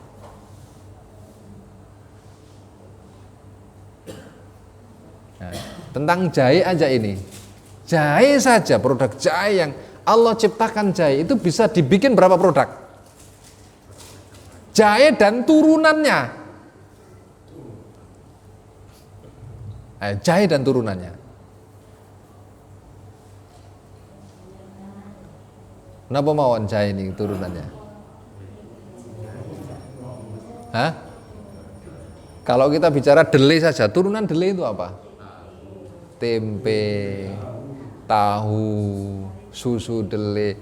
Nah, tentang jahe aja ini. Jahe saja, produk jahe yang Allah ciptakan jahe itu bisa dibikin berapa produk? Jahe dan turunannya. Jahe dan turunannya. Kenapa mawon jahe ini turunannya? Hah? Kalau kita bicara delai saja, turunan delai itu apa? Tempe, tahu, susu delai.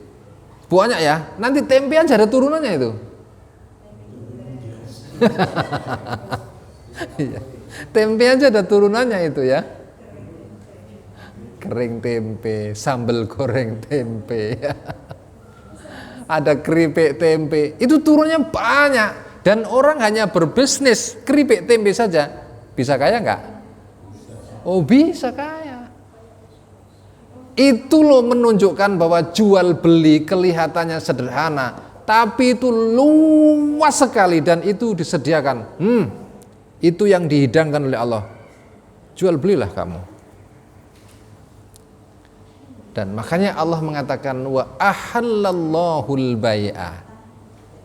Banyak ya. Nanti tempe aja ada turunannya itu. Tempe aja ada turunannya itu ya. Kering tempe, sambal goreng tempe. Ada keripik tempe. Itu turunnya banyak. Dan orang hanya berbisnis keripik tempe saja bisa kaya enggak? Oh bisa kaya. Itu loh menunjukkan bahwa jual beli kelihatannya sederhana, tapi itu luas sekali dan itu disediakan. itu yang dihidangkan oleh Allah, jual belilah kamu. Dan makanya Allah mengatakan wa ahallallahul bai'a.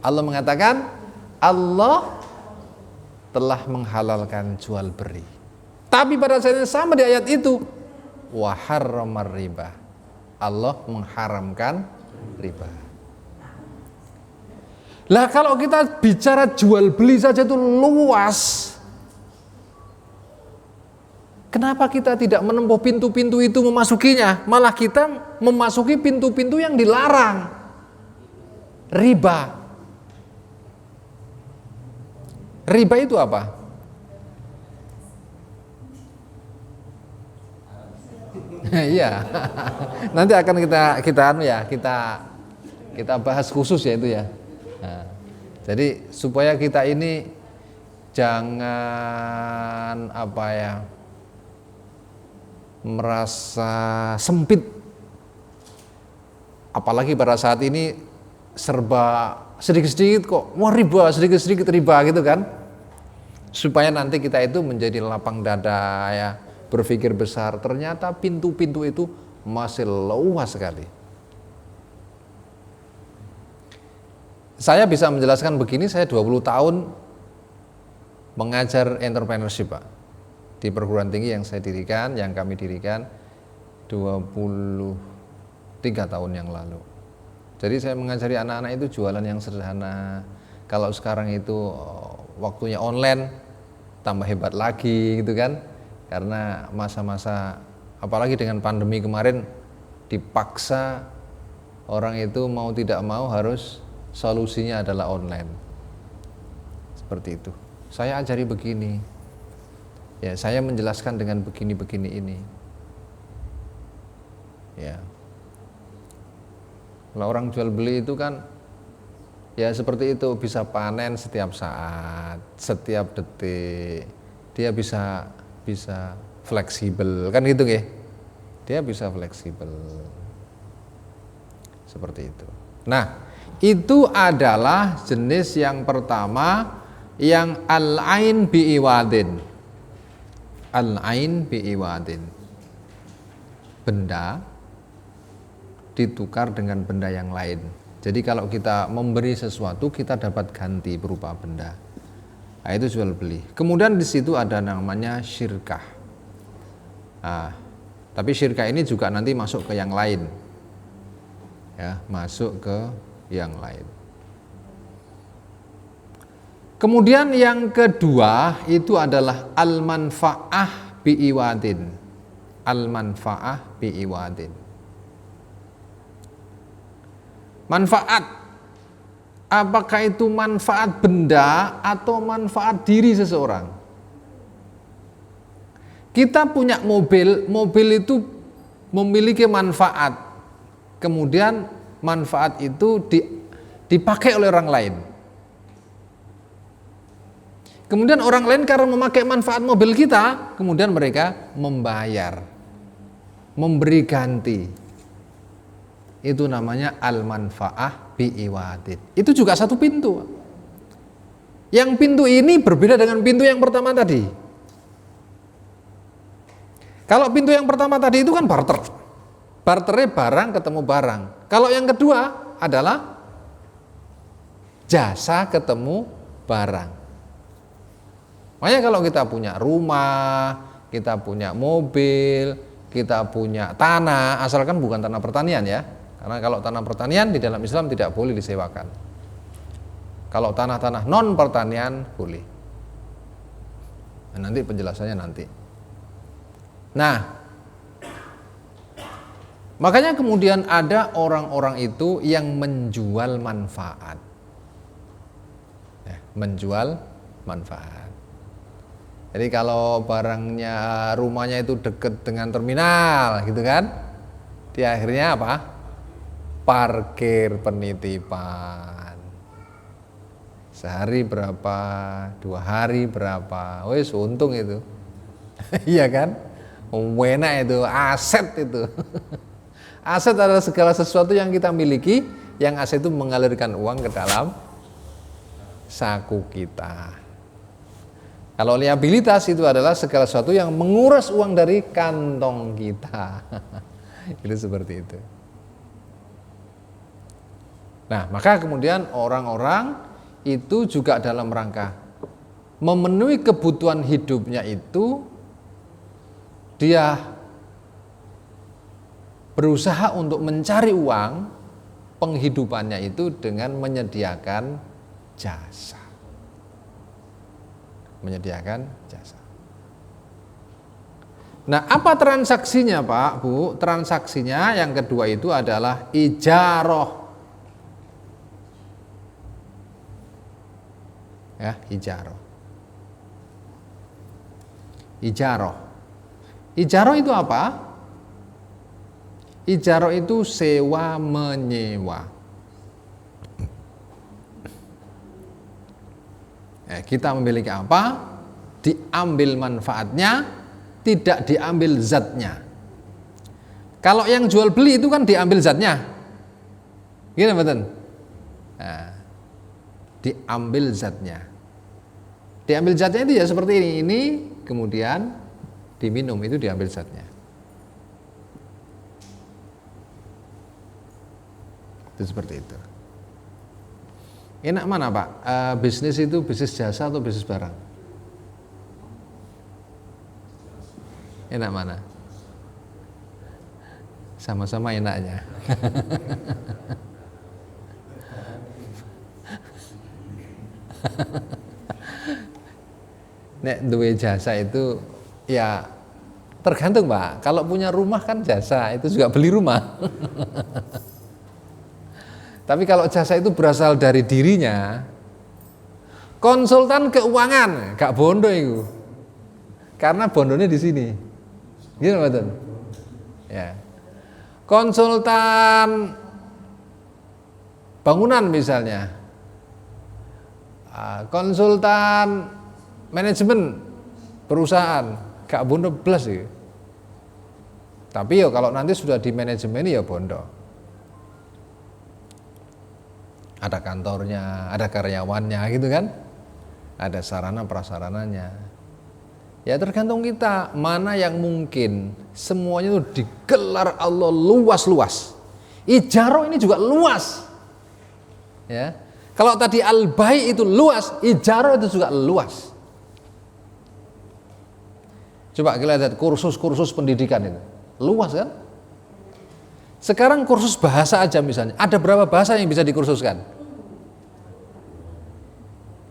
Allah mengatakan Allah telah menghalalkan jual beli. Tapi pada saat yang sama di ayat itu wa harramar riba. Allah mengharamkan riba. Lah kalau kita bicara jual beli saja itu luas. Kenapa kita tidak menempuh pintu-pintu itu memasukinya? Malah kita memasuki pintu-pintu yang dilarang. Riba. Riba itu apa? Iya. Nanti akan kita bahas khusus ya itu ya. Nah, jadi supaya kita ini jangan merasa sempit, apalagi pada saat ini serba sedikit-sedikit kok, wah riba, sedikit-sedikit riba gitu kan, supaya nanti kita itu menjadi lapang dada ya, berpikir besar, ternyata pintu-pintu itu masih luas sekali. Saya bisa menjelaskan begini, saya 20 tahun mengajar entrepreneurship Pak, di perguruan tinggi yang kami dirikan 23 tahun yang lalu. Jadi saya mengajari anak-anak itu jualan yang sederhana. Kalau sekarang itu waktunya online, tambah hebat lagi gitu kan. Karena masa-masa apalagi dengan pandemi kemarin, dipaksa orang itu mau tidak mau harus solusinya adalah online. Seperti itu. Saya ajari begini. Ya, saya menjelaskan dengan begini-begini ini. Ya. Kalau orang jual beli itu kan ya seperti itu, bisa panen setiap saat, setiap detik. Dia bisa fleksibel, kan gitu ya. Dia bisa fleksibel. Seperti itu. Nah, itu adalah jenis yang pertama yang al-ain bi'iwadin. Al-ain bi'iwadin, benda ditukar dengan benda yang lain. Jadi kalau kita memberi sesuatu, kita dapat ganti berupa benda. Nah, itu jual beli. Kemudian di situ ada namanya syirkah. Nah, tapi syirkah ini juga nanti masuk ke yang lain. Ya, masuk ke yang lain. Kemudian yang kedua itu adalah al-manfa'ah bi'iwadin. Al-manfa'ah bi'iwadin. Manfaat. Apakah itu manfaat benda atau manfaat diri seseorang? Kita punya mobil itu memiliki manfaat. Kemudian manfaat itu dipakai oleh orang lain. Kemudian orang lain karena memakai manfaat mobil kita, kemudian mereka membayar, memberi ganti. Itu namanya al-manfa'ah bi'iwadin. Itu juga satu pintu. Yang pintu ini berbeda dengan pintu yang pertama tadi. Kalau pintu yang pertama tadi itu kan barter. Barternya barang ketemu barang. Kalau yang kedua adalah jasa ketemu barang. Makanya kalau kita punya rumah, kita punya mobil, kita punya tanah, asalkan bukan tanah pertanian ya. Karena kalau tanah pertanian di dalam Islam tidak boleh disewakan. Kalau tanah-tanah non pertanian boleh. Nah, nanti penjelasannya nanti. Nah, makanya kemudian ada orang-orang itu yang menjual manfaat. Menjual manfaat. Jadi kalau barangnya, rumahnya itu dekat dengan terminal gitu kan, di akhirnya apa? Parkir penitipan. Sehari berapa, 2 hari berapa, wes untung itu. Iya kan? Enak itu, aset itu. Aset adalah segala sesuatu yang kita miliki, yang aset itu mengalirkan uang ke dalam saku kita. Kalau liabilitas itu adalah segala sesuatu yang menguras uang dari kantong kita. Itu seperti itu. Nah, maka kemudian orang-orang itu juga dalam rangka memenuhi kebutuhan hidupnya itu, dia berusaha untuk mencari uang penghidupannya itu dengan menyediakan jasa. Menyediakan jasa. Nah, apa transaksinya Pak, Bu? Transaksinya yang kedua itu adalah ijaroh. Ya, ijaroh. Ijaroh. Ijaroh itu apa? Ijaroh itu sewa menyewa. Kita memiliki apa? Diambil manfaatnya, tidak diambil zatnya. Kalau yang jual beli itu kan diambil zatnya. Gini betul. Nah, diambil zatnya. Diambil zatnya itu ya seperti ini kemudian diminum, itu diambil zatnya. Itu seperti itu. Enak mana Pak? Bisnis itu bisnis jasa atau bisnis barang? Enak mana? Sama-sama enaknya. Nek duwe jasa itu ya tergantung Pak. Kalau punya rumah kan jasa, itu juga beli rumah. Tapi kalau jasa itu berasal dari dirinya, konsultan keuangan gak bondo itu, karena bondonya di sini, gitu betul. Ya, konsultan bangunan misalnya, konsultan manajemen perusahaan gak bondo plus itu. Tapi ya kalau nanti sudah di manajemen ya bondo. Ada kantornya, ada karyawannya gitu kan, ada sarana prasarananya. Ya tergantung kita mana yang mungkin. Semuanya itu digelar Allah luas-luas. Ijaroh ini juga luas. Ya, kalau tadi al-bai itu luas, ijaroh itu juga luas. Coba kita lihat kursus-kursus pendidikan itu, luas kan? Sekarang kursus bahasa aja misalnya, ada berapa bahasa yang bisa dikursuskan?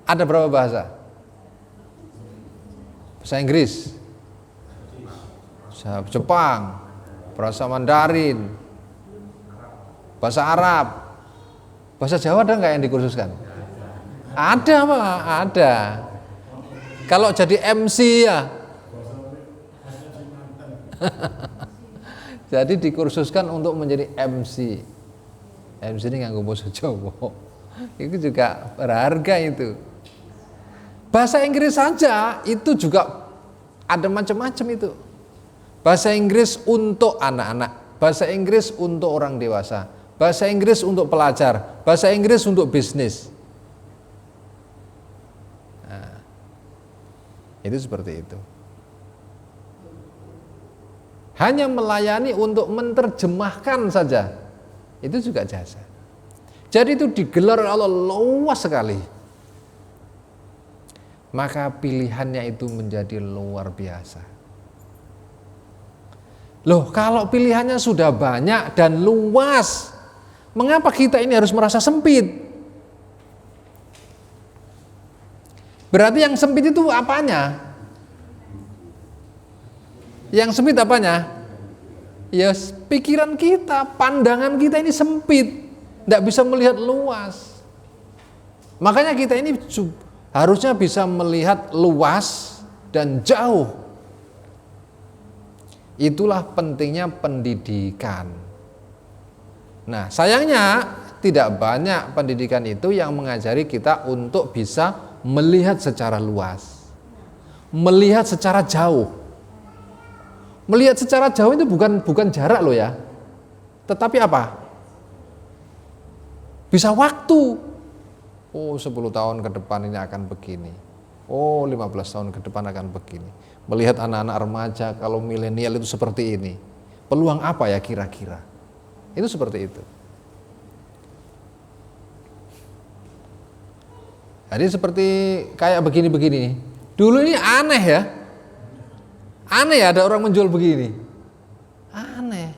Ada berapa bahasa? Bahasa Inggris, bahasa Jepang, bahasa Mandarin, bahasa Arab, bahasa Jawa ada nggak yang dikursuskan? Ada Pak, ada. Kalau jadi MC ya, jadi dikursuskan untuk menjadi MC. MC ini nganggo basa Jawa. Itu juga berharga itu. Bahasa Inggris saja itu juga ada macam-macam itu. Bahasa Inggris untuk anak-anak, bahasa Inggris untuk orang dewasa, bahasa Inggris untuk pelajar, bahasa Inggris untuk bisnis. Nah, itu seperti itu. Hanya melayani untuk menerjemahkan saja, itu juga jasa. Jadi itu digelar oleh Allah luas sekali. Maka pilihannya itu menjadi luar biasa. Loh, kalau pilihannya sudah banyak dan luas, mengapa kita ini harus merasa sempit? Berarti yang sempit itu apanya? Yang sempit apanya? Ya pikiran kita, pandangan kita ini sempit, tidak bisa melihat luas. Makanya kita ini harusnya bisa melihat luas dan jauh. Itulah pentingnya pendidikan. Nah, sayangnya tidak banyak pendidikan itu yang mengajari kita untuk bisa melihat secara luas, melihat secara jauh. Melihat secara jauh itu bukan jarak loh ya, tetapi apa? Bisa waktu. Oh, 10 tahun ke depan ini akan begini. Oh, 15 tahun ke depan akan begini. Melihat anak-anak remaja kalau milenial itu seperti ini. Peluang apa ya kira-kira? Itu seperti itu. Jadi seperti kayak begini-begini. Dulu ini aneh ya. Aneh ya ada orang menjual begini. Aneh.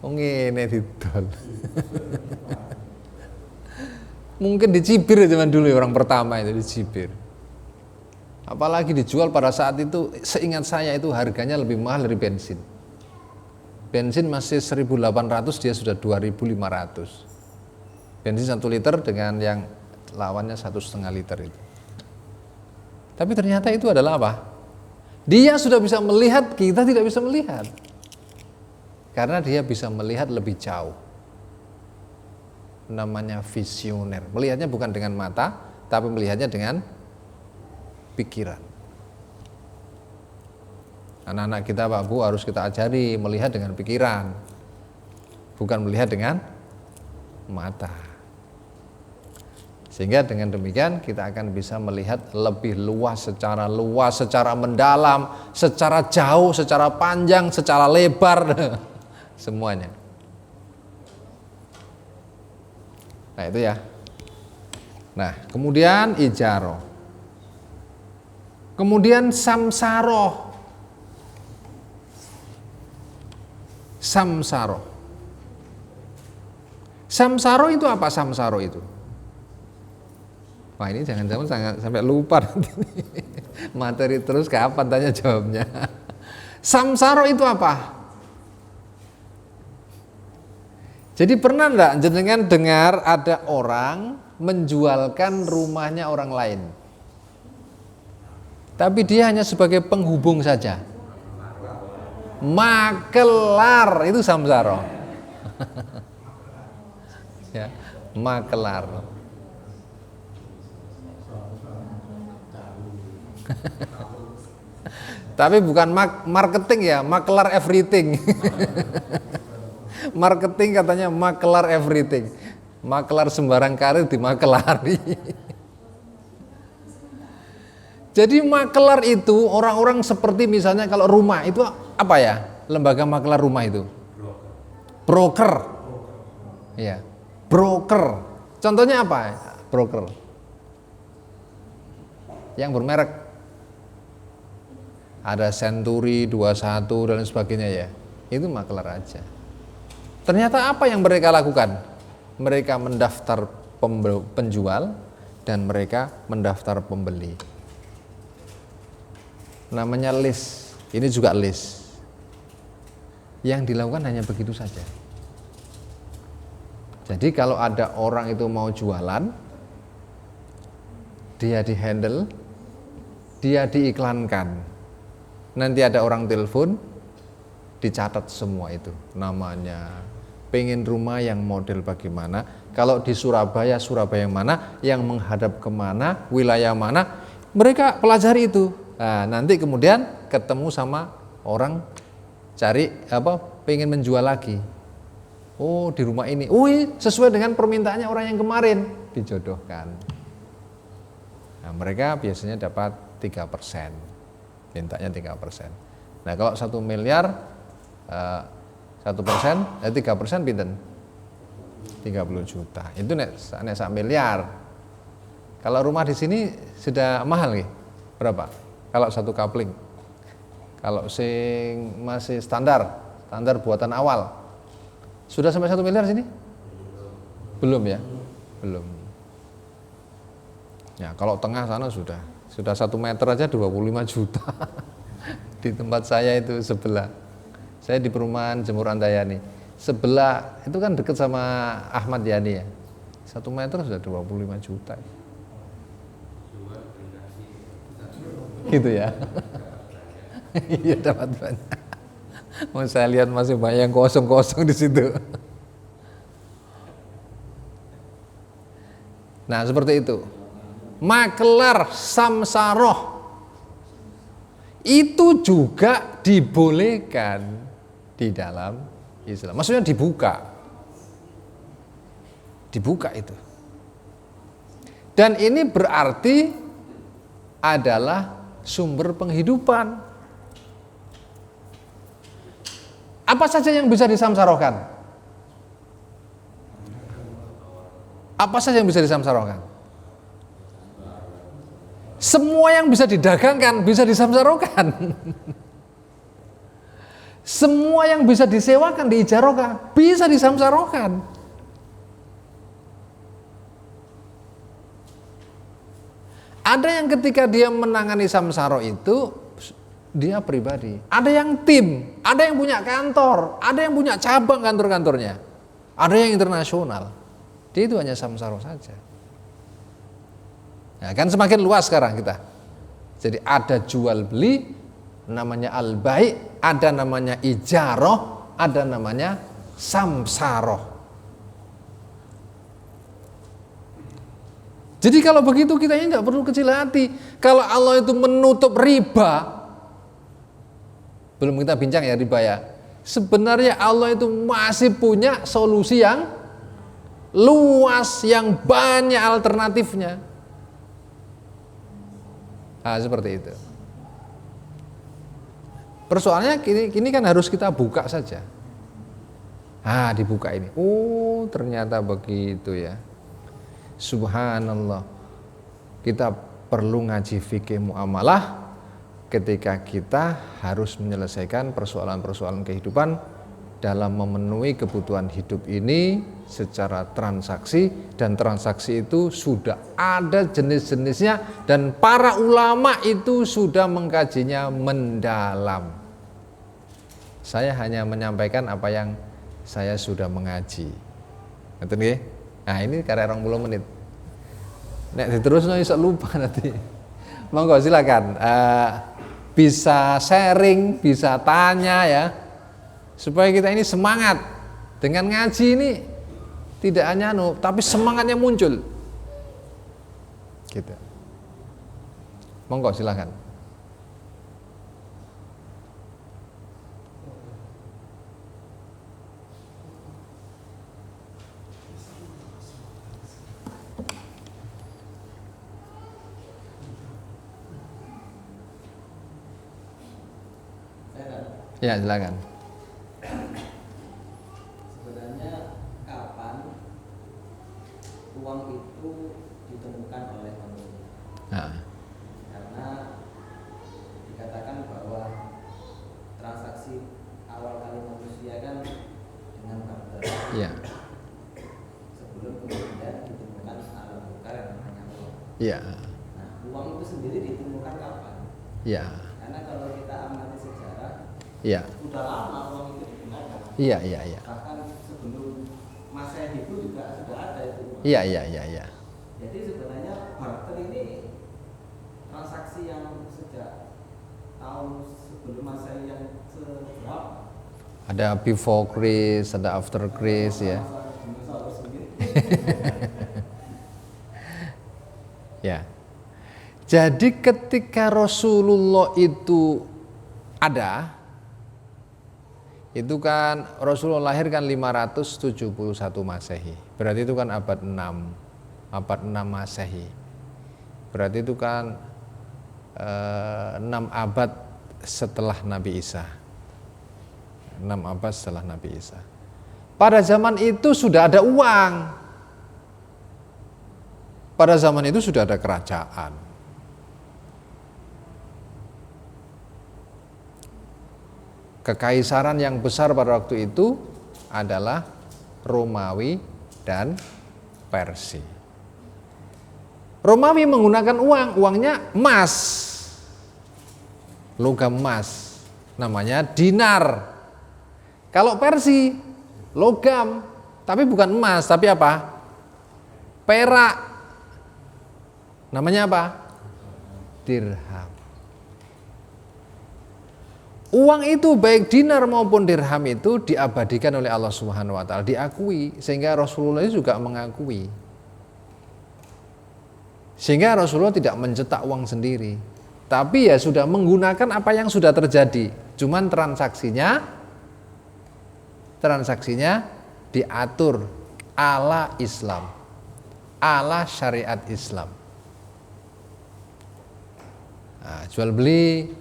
Oh ngene didol. Mungkin dicibir zaman dulu ya, orang pertama itu dicibir. Apalagi dijual pada saat itu, seingat saya itu harganya lebih mahal dari bensin. Bensin masih 1.800, dia sudah 2.500. Bensin 1 liter dengan yang lawannya 1,5 liter itu. Tapi ternyata itu adalah apa? Dia sudah bisa melihat, kita tidak bisa melihat. Karena dia bisa melihat lebih jauh. Namanya visioner. Melihatnya bukan dengan mata, tapi melihatnya dengan pikiran. Anak-anak kita Pak Bu harus kita ajari melihat dengan pikiran. Bukan melihat dengan mata. Sehingga dengan demikian kita akan bisa melihat lebih luas, secara mendalam, secara jauh, secara panjang, secara lebar, semuanya. Nah itu ya. Nah kemudian ijaro. Kemudian samsaro. Samsaro. Samsaro itu apa samsaro itu? Wah ini jangan-jangan sampai lupa nanti. Materi terus kapan tanya jawabnya. Samsaro itu apa? Jadi pernah enggak jenengan dengar ada orang menjualkan rumahnya orang lain? Tapi dia hanya sebagai penghubung saja. Makelar itu samsaro. Ya, makelar. Tapi bukan marketing ya, makelar everything. Marketing katanya makelar everything. Makelar sembarang karir dimakelari. Jadi makelar itu orang-orang seperti misalnya kalau rumah itu apa ya? Lembaga makelar rumah itu? Broker. Iya. Broker. Contohnya apa? Broker. Yang bermerek. Ada Century, 21 dan sebagainya ya. Itu makelar aja. Ternyata apa yang mereka lakukan? Mereka mendaftar penjual dan mereka mendaftar pembeli. Namanya list. Ini juga list. Yang dilakukan hanya begitu saja. Jadi kalau ada orang itu mau jualan, dia dihandle, dia diiklankan. Nanti ada orang telepon, dicatat semua itu namanya, pengen rumah yang model bagaimana, kalau di Surabaya yang mana, yang menghadap kemana, wilayah mana, mereka pelajari itu. Nah, nanti kemudian ketemu sama orang cari pengen menjual lagi. Oh di rumah ini, sesuai dengan permintaannya orang yang kemarin, dijodohkan. Nah, mereka biasanya dapat 3%. Mintanya 3%. Nah kalau 1 miliar 1%, 3% pinten? 30 juta. Itu nek 1 miliar. Kalau rumah di sini sudah mahal nih. Berapa? Kalau 1 kapling. Kalau sing masih standar buatan awal. Sudah sampai 1 miliar sini? Belum ya? Belum. Ya, kalau tengah sana sudah 1 meter aja 25 juta. Di tempat saya itu sebelah. Saya di perumahan Jemur Antayani. Sebelah itu kan dekat sama Ahmad Yani ya. 1 meter sudah 25 juta. Gitu ya. Iya dapat banyak. Mau saya lihat masih banyak yang kosong-kosong di situ. Nah, seperti itu. Makelar samsaroh itu juga dibolehkan di dalam Islam. Maksudnya dibuka itu. Dan ini berarti adalah sumber penghidupan. Apa saja yang bisa disamsarokan? Apa saja yang bisa disamsarokan? Semua yang bisa didagangkan bisa disamsarokan. Semua yang bisa disewakan, diijarokan bisa disamsarokan. Ada yang ketika dia menangani samsaro itu dia pribadi, ada yang tim, ada yang punya kantor, ada yang punya cabang kantor-kantornya, ada yang internasional. Dia itu hanya samsaro saja. Nah, kan semakin luas sekarang kita. Jadi ada jual beli, namanya al-bai', ada namanya ijaroh, ada namanya samsaroh. Jadi kalau begitu kita ini tidak perlu kecil hati. Kalau Allah itu menutup riba, belum kita bincang ya riba ya. Sebenarnya Allah itu masih punya solusi yang luas, yang banyak alternatifnya. Nah, seperti itu. Persoalannya kini kan harus kita buka saja. Dibuka ini. Oh, ternyata begitu ya. Subhanallah. Kita perlu ngaji fikih muamalah ketika kita harus menyelesaikan persoalan-persoalan kehidupan dalam memenuhi kebutuhan hidup ini secara transaksi, dan transaksi itu sudah ada jenis-jenisnya dan para ulama itu sudah mengkajinya mendalam. Saya hanya menyampaikan apa yang saya sudah mengaji. Ngerti nggih? Nah, ini karena 20 menit. Nek diterusno iso lupa nanti. Monggo silakan. Bisa sharing, bisa tanya ya. Supaya kita ini semangat. Dengan ngaji ini tidak hanya tapi semangatnya muncul. Gitu. Monggo silakan. Ya, silakan. Sebenarnya kapan uang itu ditemukan oleh manusia? Karena dikatakan bahwa transaksi awal kali manusia kan dengan barter. Ya. Sebelum kemudian ditemukan alat tukar yang namanya uang. Ya. Nah, uang itu sendiri ditemukan kapan? Ya. Karena kalau kita amati sejarah, Ya. sudah lama uang itu digunakan. Iya. Bahkan sebelum Masehi itu juga sudah ada itu. Iya. Jadi sebenarnya barter ini transaksi yang sejak tahun sebelum Masehi yang seberapa? Ada before Christ, ada after Christ ya. Ya. Jadi ketika Rasulullah itu ada, itu kan Rasulullah lahir kan 571 Masehi. Berarti itu kan abad 6 Masehi. Berarti itu kan 6 abad setelah Nabi Isa. 6 abad setelah Nabi Isa. Pada zaman itu sudah ada uang. Pada zaman itu sudah ada kerajaan. Kekaisaran yang besar pada waktu itu adalah Romawi dan Persia. Romawi menggunakan uangnya emas, logam emas, namanya dinar. Kalau Persia logam, tapi bukan emas, tapi apa? Perak. Namanya apa? Dirham. Uang itu baik dinar maupun dirham itu diabadikan oleh Allah Subhanahu wa taala, diakui, sehingga Rasulullah juga mengakui. Sehingga Rasulullah tidak mencetak uang sendiri, tapi ya sudah menggunakan apa yang sudah terjadi. Cuman transaksinya diatur ala Islam. ala syariat Islam. Nah, jual beli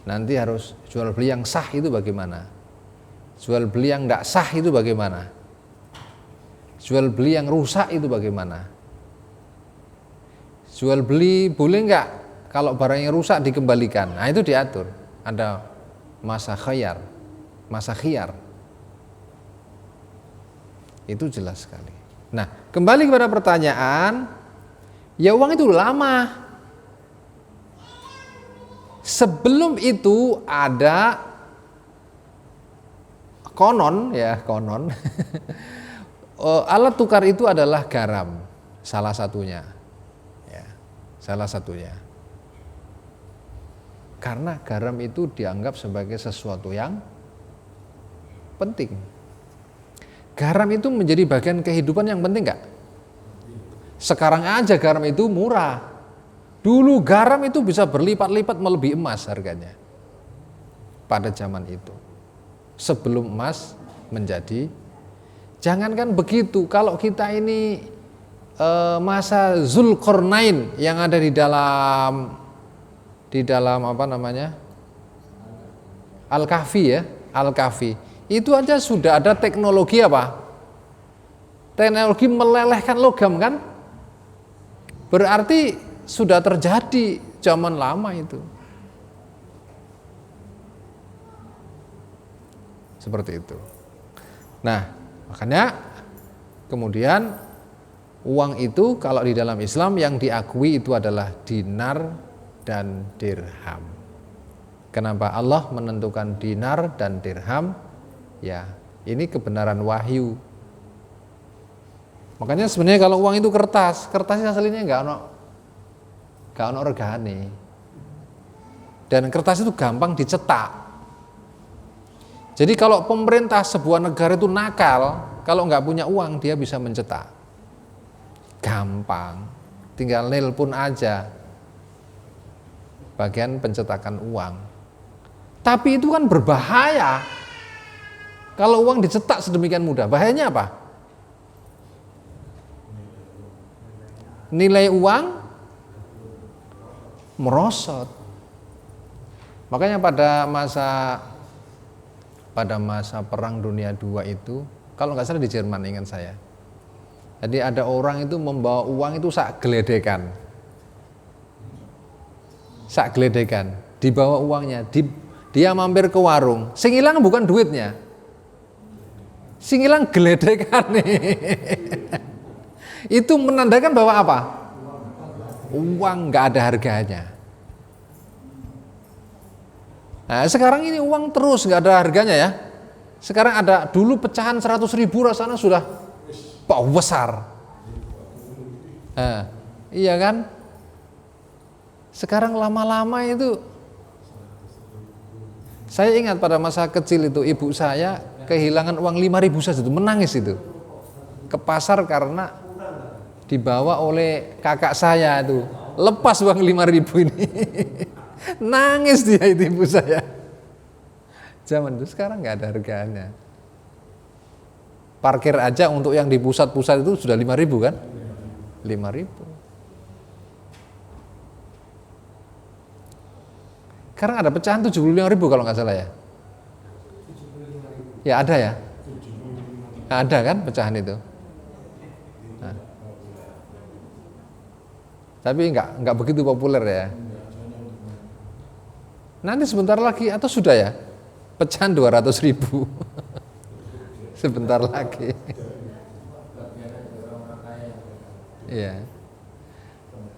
nanti harus jual beli yang sah itu bagaimana? Jual beli yang tidak sah itu bagaimana? Jual beli yang rusak itu bagaimana? Jual beli boleh nggak kalau barangnya rusak dikembalikan? Nah itu diatur. Ada masa khiyar, masa khiyar. Itu jelas sekali. Nah, kembali kepada pertanyaan, ya uang itu lama. Sebelum itu ada konon alat tukar itu adalah garam, salah satunya. Ya, salah satunya. Karena garam itu dianggap sebagai sesuatu yang penting. Garam itu menjadi bagian kehidupan yang penting nggak? Sekarang aja garam itu murah. Dulu garam itu bisa berlipat-lipat melebihi emas harganya. Pada zaman itu. Sebelum emas menjadi, jangankan begitu, kalau kita ini masa Zulkarnain yang ada di dalam apa namanya? Al-Kahfi ya, Al-Kahfi. Itu aja sudah ada teknologi apa? Teknologi melelehkan logam kan? Berarti sudah terjadi zaman lama itu. Seperti itu. Nah, makanya kemudian uang itu kalau di dalam Islam yang diakui itu adalah dinar dan dirham. Kenapa Allah menentukan dinar dan dirham? Ya, ini kebenaran wahyu. Makanya sebenarnya kalau uang itu kertasnya aslinya enggak ono regane. Dan kertas itu gampang dicetak. Jadi kalau pemerintah sebuah negara itu nakal, kalau nggak punya uang dia bisa mencetak. Gampang, tinggal nelpon aja bagian pencetakan uang. Tapi itu kan berbahaya. Kalau uang dicetak sedemikian mudah, bahayanya apa? Nilai uang merosot. Makanya pada masa Perang Dunia II itu, kalau nggak salah di Jerman ingat saya. Jadi ada orang itu membawa uang itu sak geledekan, dibawa uangnya, dia mampir ke warung, sing ilang bukan duitnya, sing ilang geledekan nih. Itu menandakan bahwa apa? Uang nggak ada harganya. Nah, sekarang ini uang terus nggak ada harganya ya. Sekarang ada dulu pecahan 100.000 rasanya sudah besar. Nah, iya kan? Sekarang lama-lama itu, saya ingat pada masa kecil itu ibu saya kehilangan uang 5.000 saja itu, menangis itu. Ke pasar karena dibawa oleh kakak saya itu, lepas uang 5.000 ini. Nangis dia itu ibu saya. Zaman itu, sekarang nggak ada harganya. Parkir aja untuk yang di pusat-pusat itu sudah 5.000 kan? 5.000. Sekarang ada pecahan 75.000 kalau nggak salah ya. Ya ada ya. Nah, ada kan pecahan itu. Nah. Tapi nggak begitu populer ya. Nanti sebentar lagi atau sudah ya, pecahan 200.000. Sebentar lagi. Iya.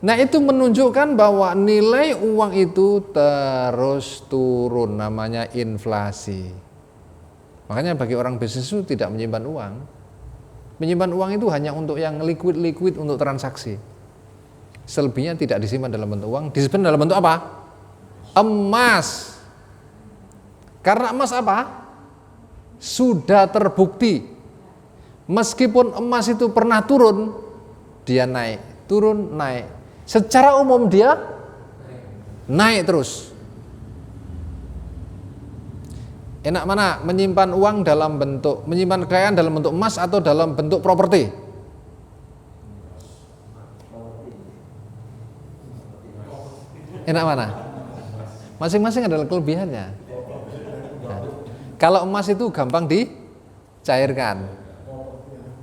Nah itu menunjukkan bahwa nilai uang itu terus turun, namanya inflasi. Makanya bagi orang bisnis itu tidak menyimpan uang. Menyimpan uang itu hanya untuk yang liquid untuk transaksi. Selebihnya tidak disimpan dalam bentuk uang, disimpan dalam bentuk apa? Emas. Karena emas apa? Sudah terbukti. Meskipun emas itu pernah turun, dia naik, turun, naik. Secara umum dia naik terus. Enak mana menyimpan uang dalam bentuk, menyimpan kekayaan dalam bentuk emas atau dalam bentuk properti? Enak mana? Masing-masing adalah kelebihannya. Nah, kalau emas itu gampang dicairkan.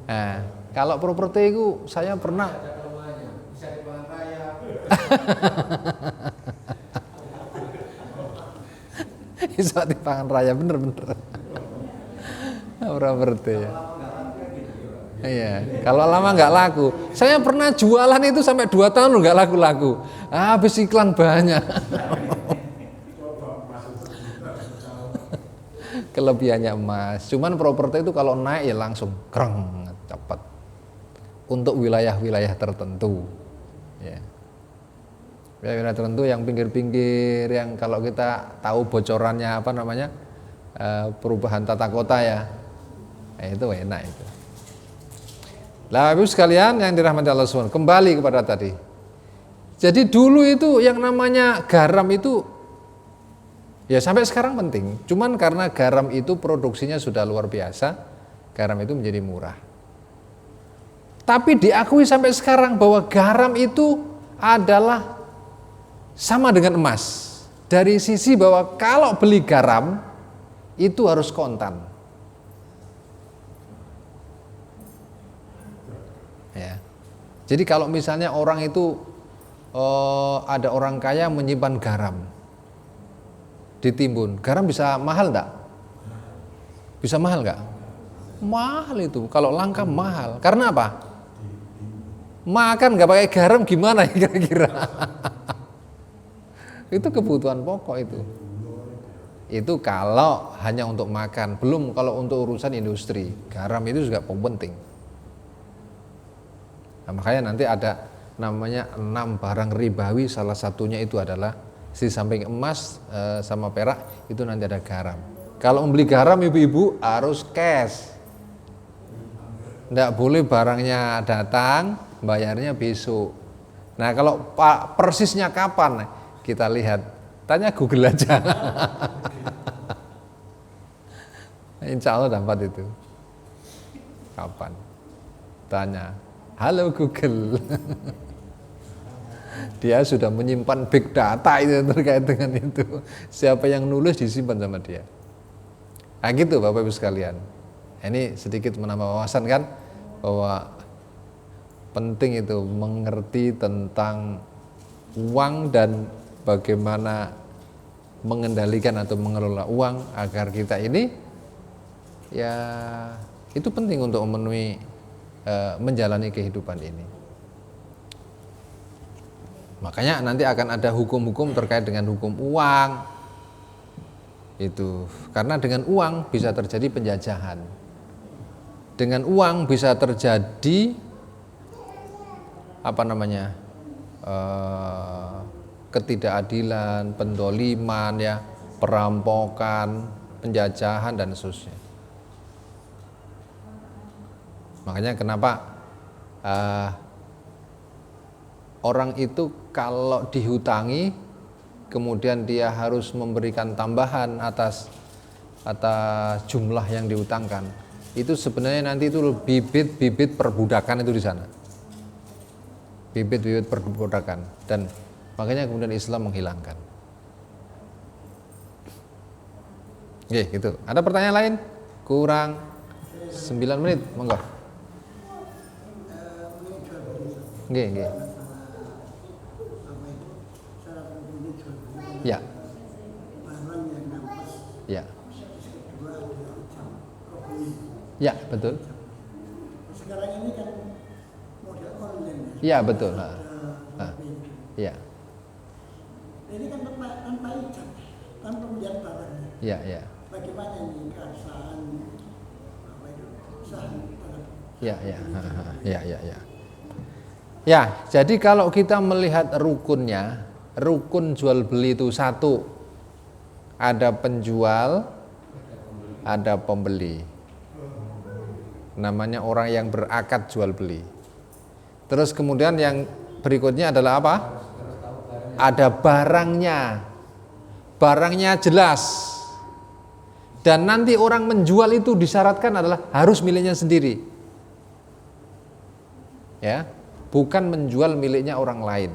Nah, kalau properti itu saya pernah Bisa dipangan raya. iso dipangan raya bener-bener. Properti ya. Iya, kalau lama nggak laku. Saya pernah jualan itu sampai 2 tahun nggak laku-laku. Habis iklan banyak. Kelebihannya emas. Cuman properti itu kalau naik ya langsung kreng, cepat. Untuk wilayah-wilayah tertentu. Ya. Wilayah tertentu yang pinggir-pinggir, yang kalau kita tahu bocorannya apa namanya, perubahan tata kota ya, itu enak itu. Lah Ibu sekalian yang dirahmati Allah SWT, kembali kepada tadi. Jadi dulu itu yang namanya garam itu ya sampai sekarang penting. Cuman karena garam itu produksinya sudah luar biasa, garam itu menjadi murah. Tapi diakui sampai sekarang bahwa garam itu adalah sama dengan emas. Dari sisi bahwa kalau beli garam itu harus kontan. Ya. Jadi kalau misalnya orang itu ada orang kaya menyimpan garam ditimbun, garam bisa mahal enggak? Bisa mahal enggak? Mahal itu, kalau langka mahal. Karena apa? Makan nggak pakai garam gimana ya kira-kira? Itu kebutuhan pokok itu. Itu kalau hanya untuk makan, belum kalau untuk urusan industri. Garam itu juga penting. Nah, makanya nanti ada namanya 6 barang ribawi, salah satunya itu adalah di samping emas sama perak itu nanti ada garam. Kalau membeli garam ibu-ibu harus cash. Tidak boleh barangnya datang, bayarnya besok. Nah kalau persisnya kapan kita lihat, tanya Google aja. Insya Allah dapat itu. Kapan? Tanya. Halo Google. Dia sudah menyimpan big data itu terkait dengan itu. Siapa yang nulis disimpan sama dia. Nah gitu Bapak Ibu sekalian. Ini sedikit menambah wawasan kan, bahwa penting itu mengerti tentang uang dan bagaimana mengendalikan atau mengelola uang agar kita ini ya itu penting untuk memenuhi menjalani kehidupan ini. Makanya nanti akan ada hukum-hukum terkait dengan hukum uang itu, karena dengan uang bisa terjadi penjajahan, dengan uang bisa terjadi apa namanya ketidakadilan, pendoliman ya, perampokan, penjajahan dan seterusnya. Makanya kenapa orang itu kalau dihutangi kemudian dia harus memberikan tambahan atas jumlah yang dihutangkan, itu sebenarnya nanti itu bibit-bibit perbudakan itu di sana, bibit-bibit perbudakan, dan makanya kemudian Islam menghilangkan. Oke, gitu. Ada pertanyaan lain? Kurang 9 menit, monggo. Nggih. Ya. Ya. Ya, betul. Sekarang ini kan model online. Ya, betul. Ya. Ini kan tanpa ijab, tanpa melihat barangnya. Ya. Bagaimana ini keabsahan apa itu saham pada? Ya. Ya, jadi kalau kita melihat rukunnya, rukun jual beli itu satu, ada penjual, ada pembeli. Namanya orang yang berakad jual beli. Terus kemudian yang berikutnya adalah apa? Ada barangnya. Barangnya jelas. Dan nanti orang menjual itu disyaratkan adalah harus miliknya sendiri. Ya, bukan menjual miliknya orang lain.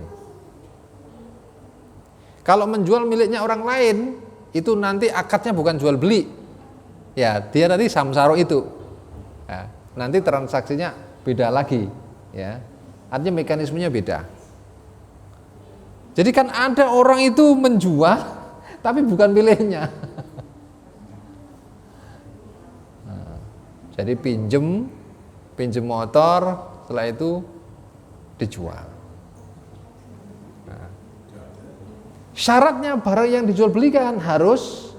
Kalau menjual miliknya orang lain, itu nanti akadnya bukan jual beli. Ya, dia nanti samsaro itu. Ya, nanti transaksinya beda lagi, ya. Artinya mekanismenya beda. Jadi kan ada orang itu menjual tapi bukan miliknya. Nah, jadi pinjem motor, setelah itu dijual. Nah, syaratnya barang yang dijual belikan harus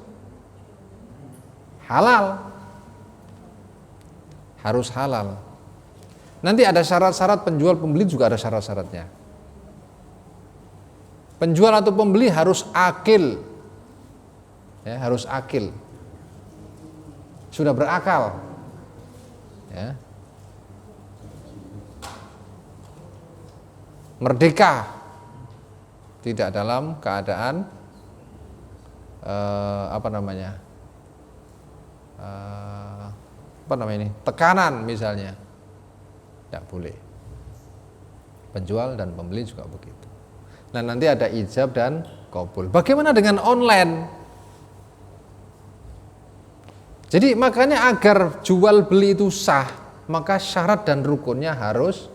halal. Harus halal. Nanti ada syarat-syarat, penjual pembeli juga ada syarat-syaratnya. Penjual atau pembeli harus akil, ya, harus akil, sudah berakal, ya, merdeka, tidak dalam keadaan tekanan misalnya, tidak boleh. Penjual dan pembeli juga begitu. Nah, nanti ada ijab dan qabul. Bagaimana dengan online? Jadi makanya agar jual beli itu sah, maka syarat dan rukunnya harus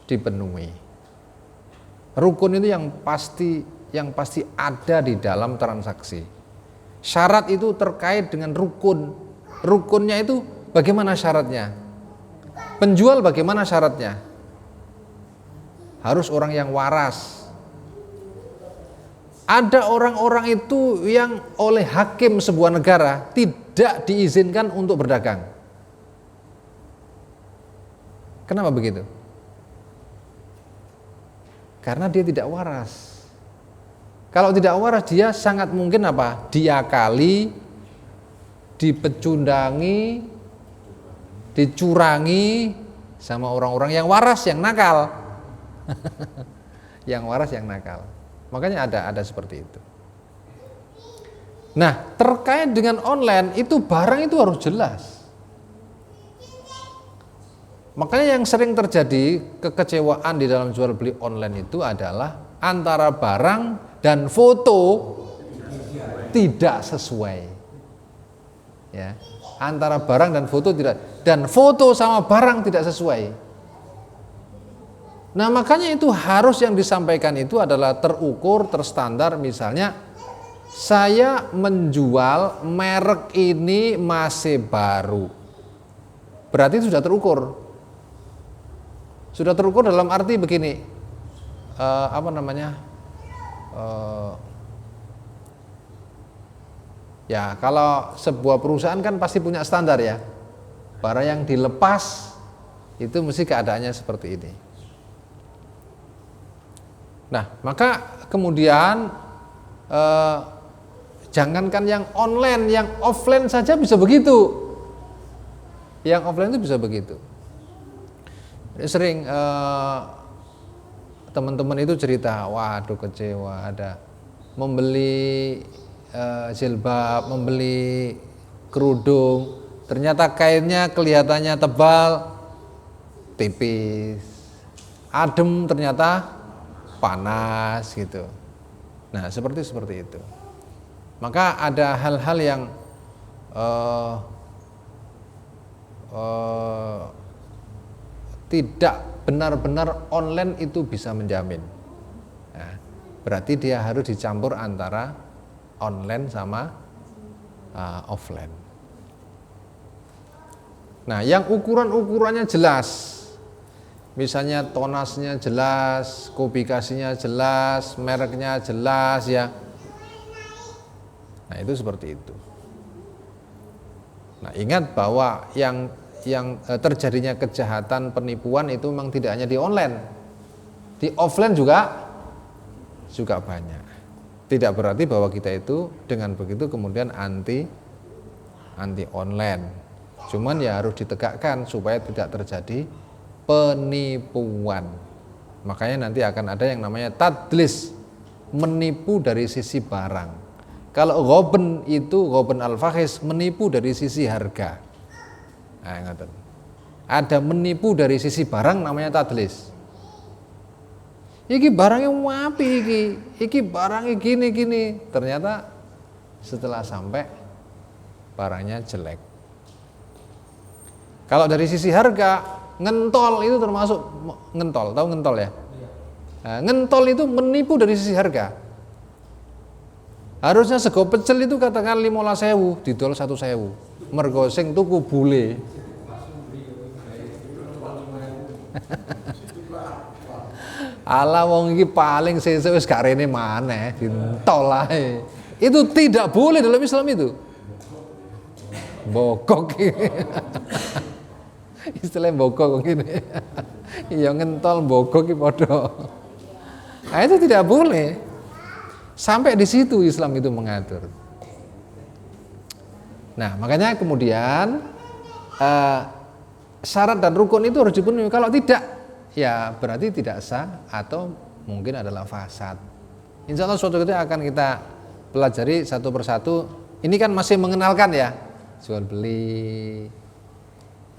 dipenuhi. Rukun itu yang pasti ada di dalam transaksi. Syarat itu terkait dengan rukun. Rukunnya itu bagaimana syaratnya? Penjual bagaimana syaratnya? Harus orang yang waras. Ada orang-orang itu yang oleh hakim sebuah negara tidak diizinkan untuk berdagang. Kenapa begitu? Karena dia tidak waras. Kalau tidak waras, dia sangat mungkin apa? Diakali, dipecundangi, dicurangi sama orang-orang yang waras, yang nakal. Yang waras, yang nakal. Makanya ada seperti itu. Nah, terkait dengan online itu barang itu harus jelas. Makanya yang sering terjadi kekecewaan di dalam jual beli online itu adalah antara barang dan foto tidak sesuai. Ya, antara barang dan foto tidak, dan foto sama barang tidak sesuai. Nah, makanya itu harus yang disampaikan itu adalah terukur, terstandar. Misalnya saya menjual merek ini masih baru, berarti sudah terukur. Sudah terukur dalam arti begini, ya kalau sebuah perusahaan kan pasti punya standar ya. Barang yang dilepas itu mesti keadaannya seperti ini. Nah, maka kemudian jangankan yang online, yang offline saja bisa begitu. Yang offline itu bisa begitu. Sering teman-teman itu cerita, waduh kecewa, ada membeli jilbab, membeli kerudung, ternyata kainnya kelihatannya tebal, tipis, adem ternyata panas gitu. Nah, seperti itu. Maka ada hal-hal yang tidak benar-benar online itu bisa menjamin. Nah, berarti dia harus dicampur antara online sama offline. Nah, yang ukuran-ukurannya jelas. Misalnya tonasnya jelas, kubikasinya jelas, mereknya jelas ya. Nah, itu seperti itu. Nah, ingat bahwa yang terjadinya kejahatan penipuan itu memang tidak hanya di online. Di offline juga banyak. Tidak berarti bahwa kita itu dengan begitu kemudian anti online. Cuman ya harus ditegakkan supaya tidak terjadi penipuan. Makanya nanti akan ada yang namanya tadlis, menipu dari sisi barang. Kalau ghoben itu ghoben al-fakhis, menipu dari sisi harga. Nah, ada menipu dari sisi barang namanya tadlis. Iki barangnya wapi iki barangnya gini. Ternyata setelah sampai barangnya jelek. Kalau dari sisi harga, ngentol itu termasuk ngentol, tahu ngentol ya? Nah, ngentol itu menipu dari sisi harga. Harusnya sego pecel itu katakan 15.000, didol 1.000. Mergo sing tuku bule. Ala wong iki paling sesuk wis gak rene maneh, dintol ae. Itu tidak boleh dalam Islam itu. Bokok. Istilah bokok gini. Ya ngentol bokok iki padha. Nah, itu tidak boleh. Sampai di situ Islam itu mengatur. Nah, makanya kemudian syarat dan rukun itu harus dipenuhi. Kalau tidak, ya berarti tidak sah atau mungkin adalah fasad. Insya Allah suatu ketika akan kita pelajari satu persatu. Ini kan masih mengenalkan ya, jual beli,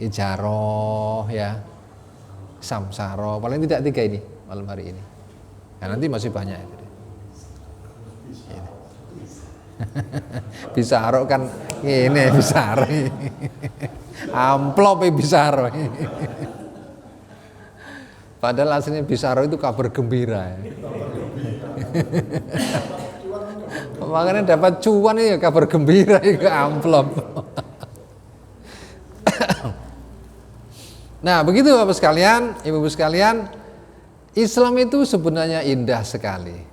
ijaroh ya, samsaro, paling tidak 3 ini malam hari ini. Nah, nanti masih banyak itu. Bisaro kan ini bisaro. Amplop bisaro. Padahal aslinya bisaro itu kabar gembira ya. Makanya dapat cuan ya kabar gembira itu amplop. Nah, begitu Bapak sekalian, Ibu sekalian, Islam itu sebenarnya indah sekali.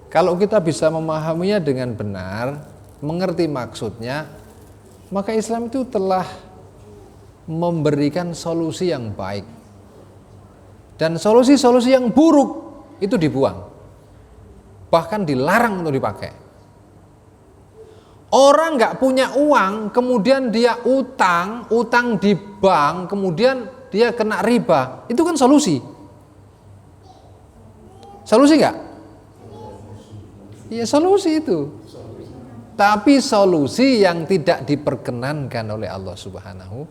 Kalau kita bisa memahaminya dengan benar, mengerti maksudnya, maka Islam itu telah memberikan solusi yang baik. Dan solusi-solusi yang buruk itu dibuang. Bahkan dilarang untuk dipakai. Orang nggak punya uang, kemudian dia utang di bank, kemudian dia kena riba, itu kan solusi. Solusi nggak? Iya solusi itu. Tapi solusi yang tidak diperkenankan oleh Allah Subhanahu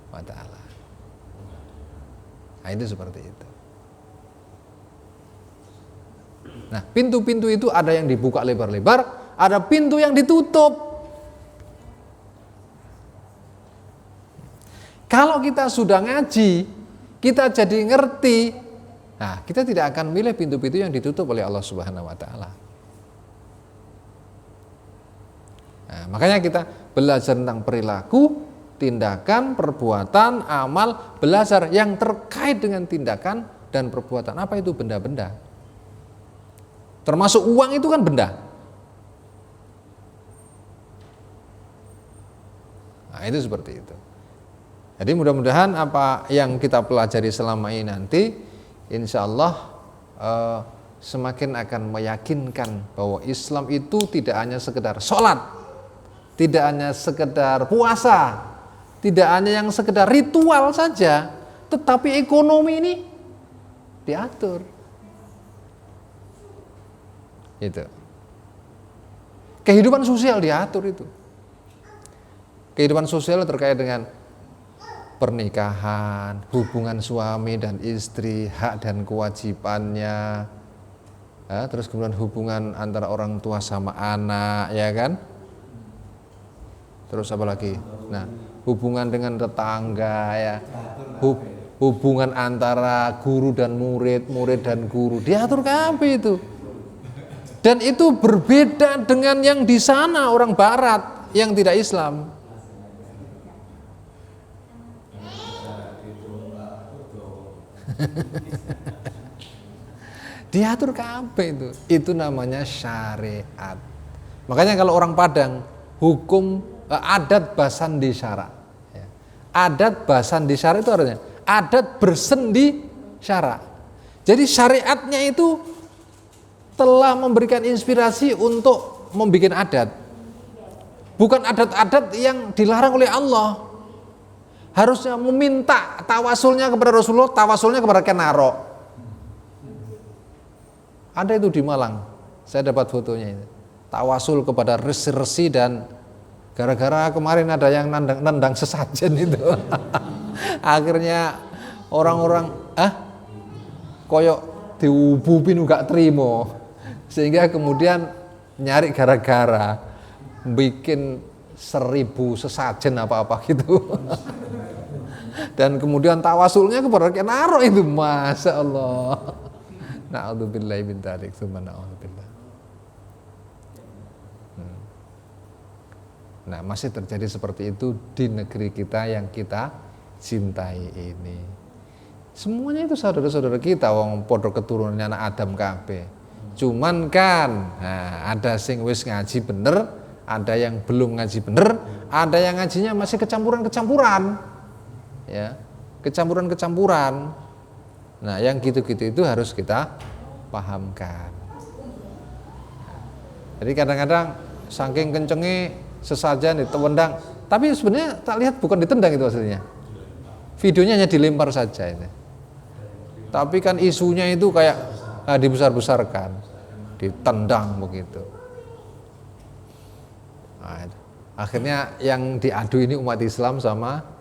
wa Ta'ala. Nah, itu seperti itu. Nah, pintu-pintu itu ada yang dibuka lebar-lebar, ada pintu yang ditutup. Kalau kita sudah ngaji, kita jadi ngerti, nah kita tidak akan milih pintu-pintu yang ditutup oleh Allah Subhanahu wa Ta'ala. Nah, makanya kita belajar tentang perilaku, tindakan, perbuatan, amal, belajar yang terkait dengan tindakan dan perbuatan. Apa itu benda-benda? Termasuk uang itu kan benda. Nah, itu seperti itu. Jadi mudah-mudahan apa yang kita pelajari selama ini nanti insya Allah semakin akan meyakinkan bahwa Islam itu tidak hanya sekedar sholat, tidak hanya sekedar puasa, tidak hanya yang sekedar ritual saja, tetapi ekonomi ini diatur. Itu. Kehidupan sosial diatur itu. Kehidupan sosial terkait dengan pernikahan, hubungan suami dan istri, hak dan kewajibannya, ya, terus kemudian hubungan antara orang tua sama anak, ya kan? Terus apa lagi? Nah, hubungan dengan tetangga, ya, hubungan antara guru dan murid, murid dan guru, diatur kabeh itu. Dan itu berbeda dengan yang di sana orang Barat yang tidak Islam. Diatur kabeh itu namanya syariat. Makanya kalau orang Padang hukum adat basan di syara, ya. Adat basan di syara itu artinya adat bersendi syara. Jadi syariatnya itu telah memberikan inspirasi untuk membuat adat, bukan adat-adat yang dilarang oleh Allah. Harusnya meminta tawasulnya kepada Rasulullah, tawasulnya kepada Kenaro. Ada itu di Malang, saya dapat fotonya itu. Tawasul kepada resi-resi dan gara-gara kemarin ada yang nendang sesajen itu. Akhirnya orang-orang koyok diubupin gak terima. Sehingga kemudian nyari gara-gara bikin 1000 sesajen apa-apa gitu. Dan kemudian tawasulnya kepada kenaro itu, masya Allah. Na'udzubillahi min dzalik, tsumma na'udzubillah. Nah, masih terjadi seperti itu di negeri kita yang kita cintai ini. Semuanya itu saudara-saudara kita, wong podo keturunannya anak Adam kabeh. Cuman kan, nah, ada sing wis ngaji bener, ada yang belum ngaji bener, ada yang ngajinya masih kecampuran-kecampuran. Ya, kecampuran-kecampuran. Nah, yang gitu-gitu itu harus kita pahamkan. Jadi kadang-kadang saking kencengnya sesajen ditendang, tapi sebenarnya tak lihat bukan ditendang itu aslinya. Videonya hanya dilempar saja ini. Tapi kan isunya itu kayak dibesar-besarkan, ditendang begitu. Nah, akhirnya yang diadu ini umat Islam sama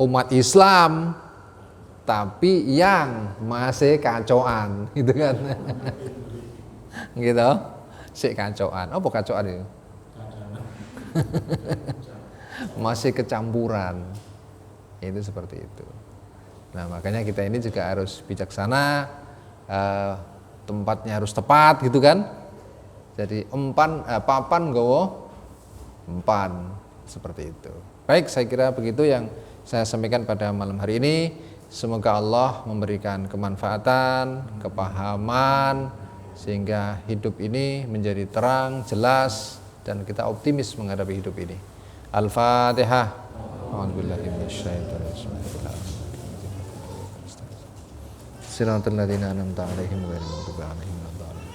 umat Islam, tapi yang masih kacauan, gitu kan? Gitu, sik kacauan. Apa kacauan itu? Masih kecampuran. Itu seperti itu. Nah, makanya kita ini juga harus bijaksana, tempatnya harus tepat gitu kan. Jadi papan gowo empan, seperti itu. Baik, saya kira begitu yang saya sampaikan pada malam hari ini. Semoga Allah memberikan kemanfaatan, kepahaman, sehingga hidup ini menjadi terang, jelas, dan kita optimis menghadapi hidup ini. Al-Fatihah. A'udzubillahi minasyaitonir rajim. Shiratal ladzina an'amta 'alaihim ghairil maghdubi 'alaihim waladdallin.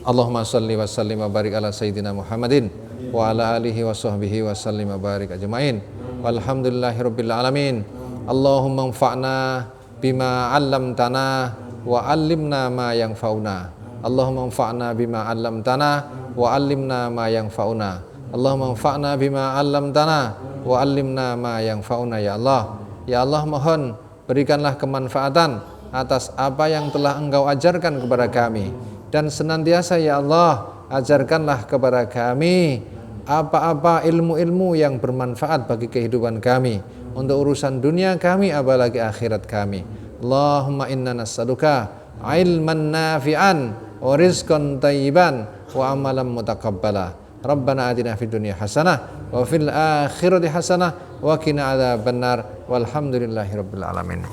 Allahumma shalli wa sallim wa barik ala sayyidina Muhammadin wa ala alihi wa sahbihi wa sallim wa barik ajmain. Walhamdulillahirabbil alamin. Allahumma anfa'na bima 'allamtana wa 'allimna ma yanfa'una. Allahumma anfa'na bima 'allamtana wa 'allimna ma yanfa'una. Allahumma anfa'na bima 'allamtana wa 'allimna ma yanfa'una ya Allah. Ya Allah, mohon berikanlah kemanfaatan atas apa yang telah Engkau ajarkan kepada kami, dan senantiasa ya Allah ajarkanlah kepada kami apa-apa ilmu-ilmu yang bermanfaat bagi kehidupan kami, untuk urusan dunia kami apalagi akhirat kami. Allahumma inna nas'aluka ilman nafi'an wa rizqan thayyiban wa amalan mutaqabbala. Rabbana atina fid dunya hasanah wa fil akhirati hasanah wa qina adzabannar. Walhamdulillahirabbil alamin.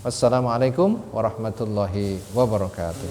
Wassalamualaikum warahmatullahi wabarakatuh.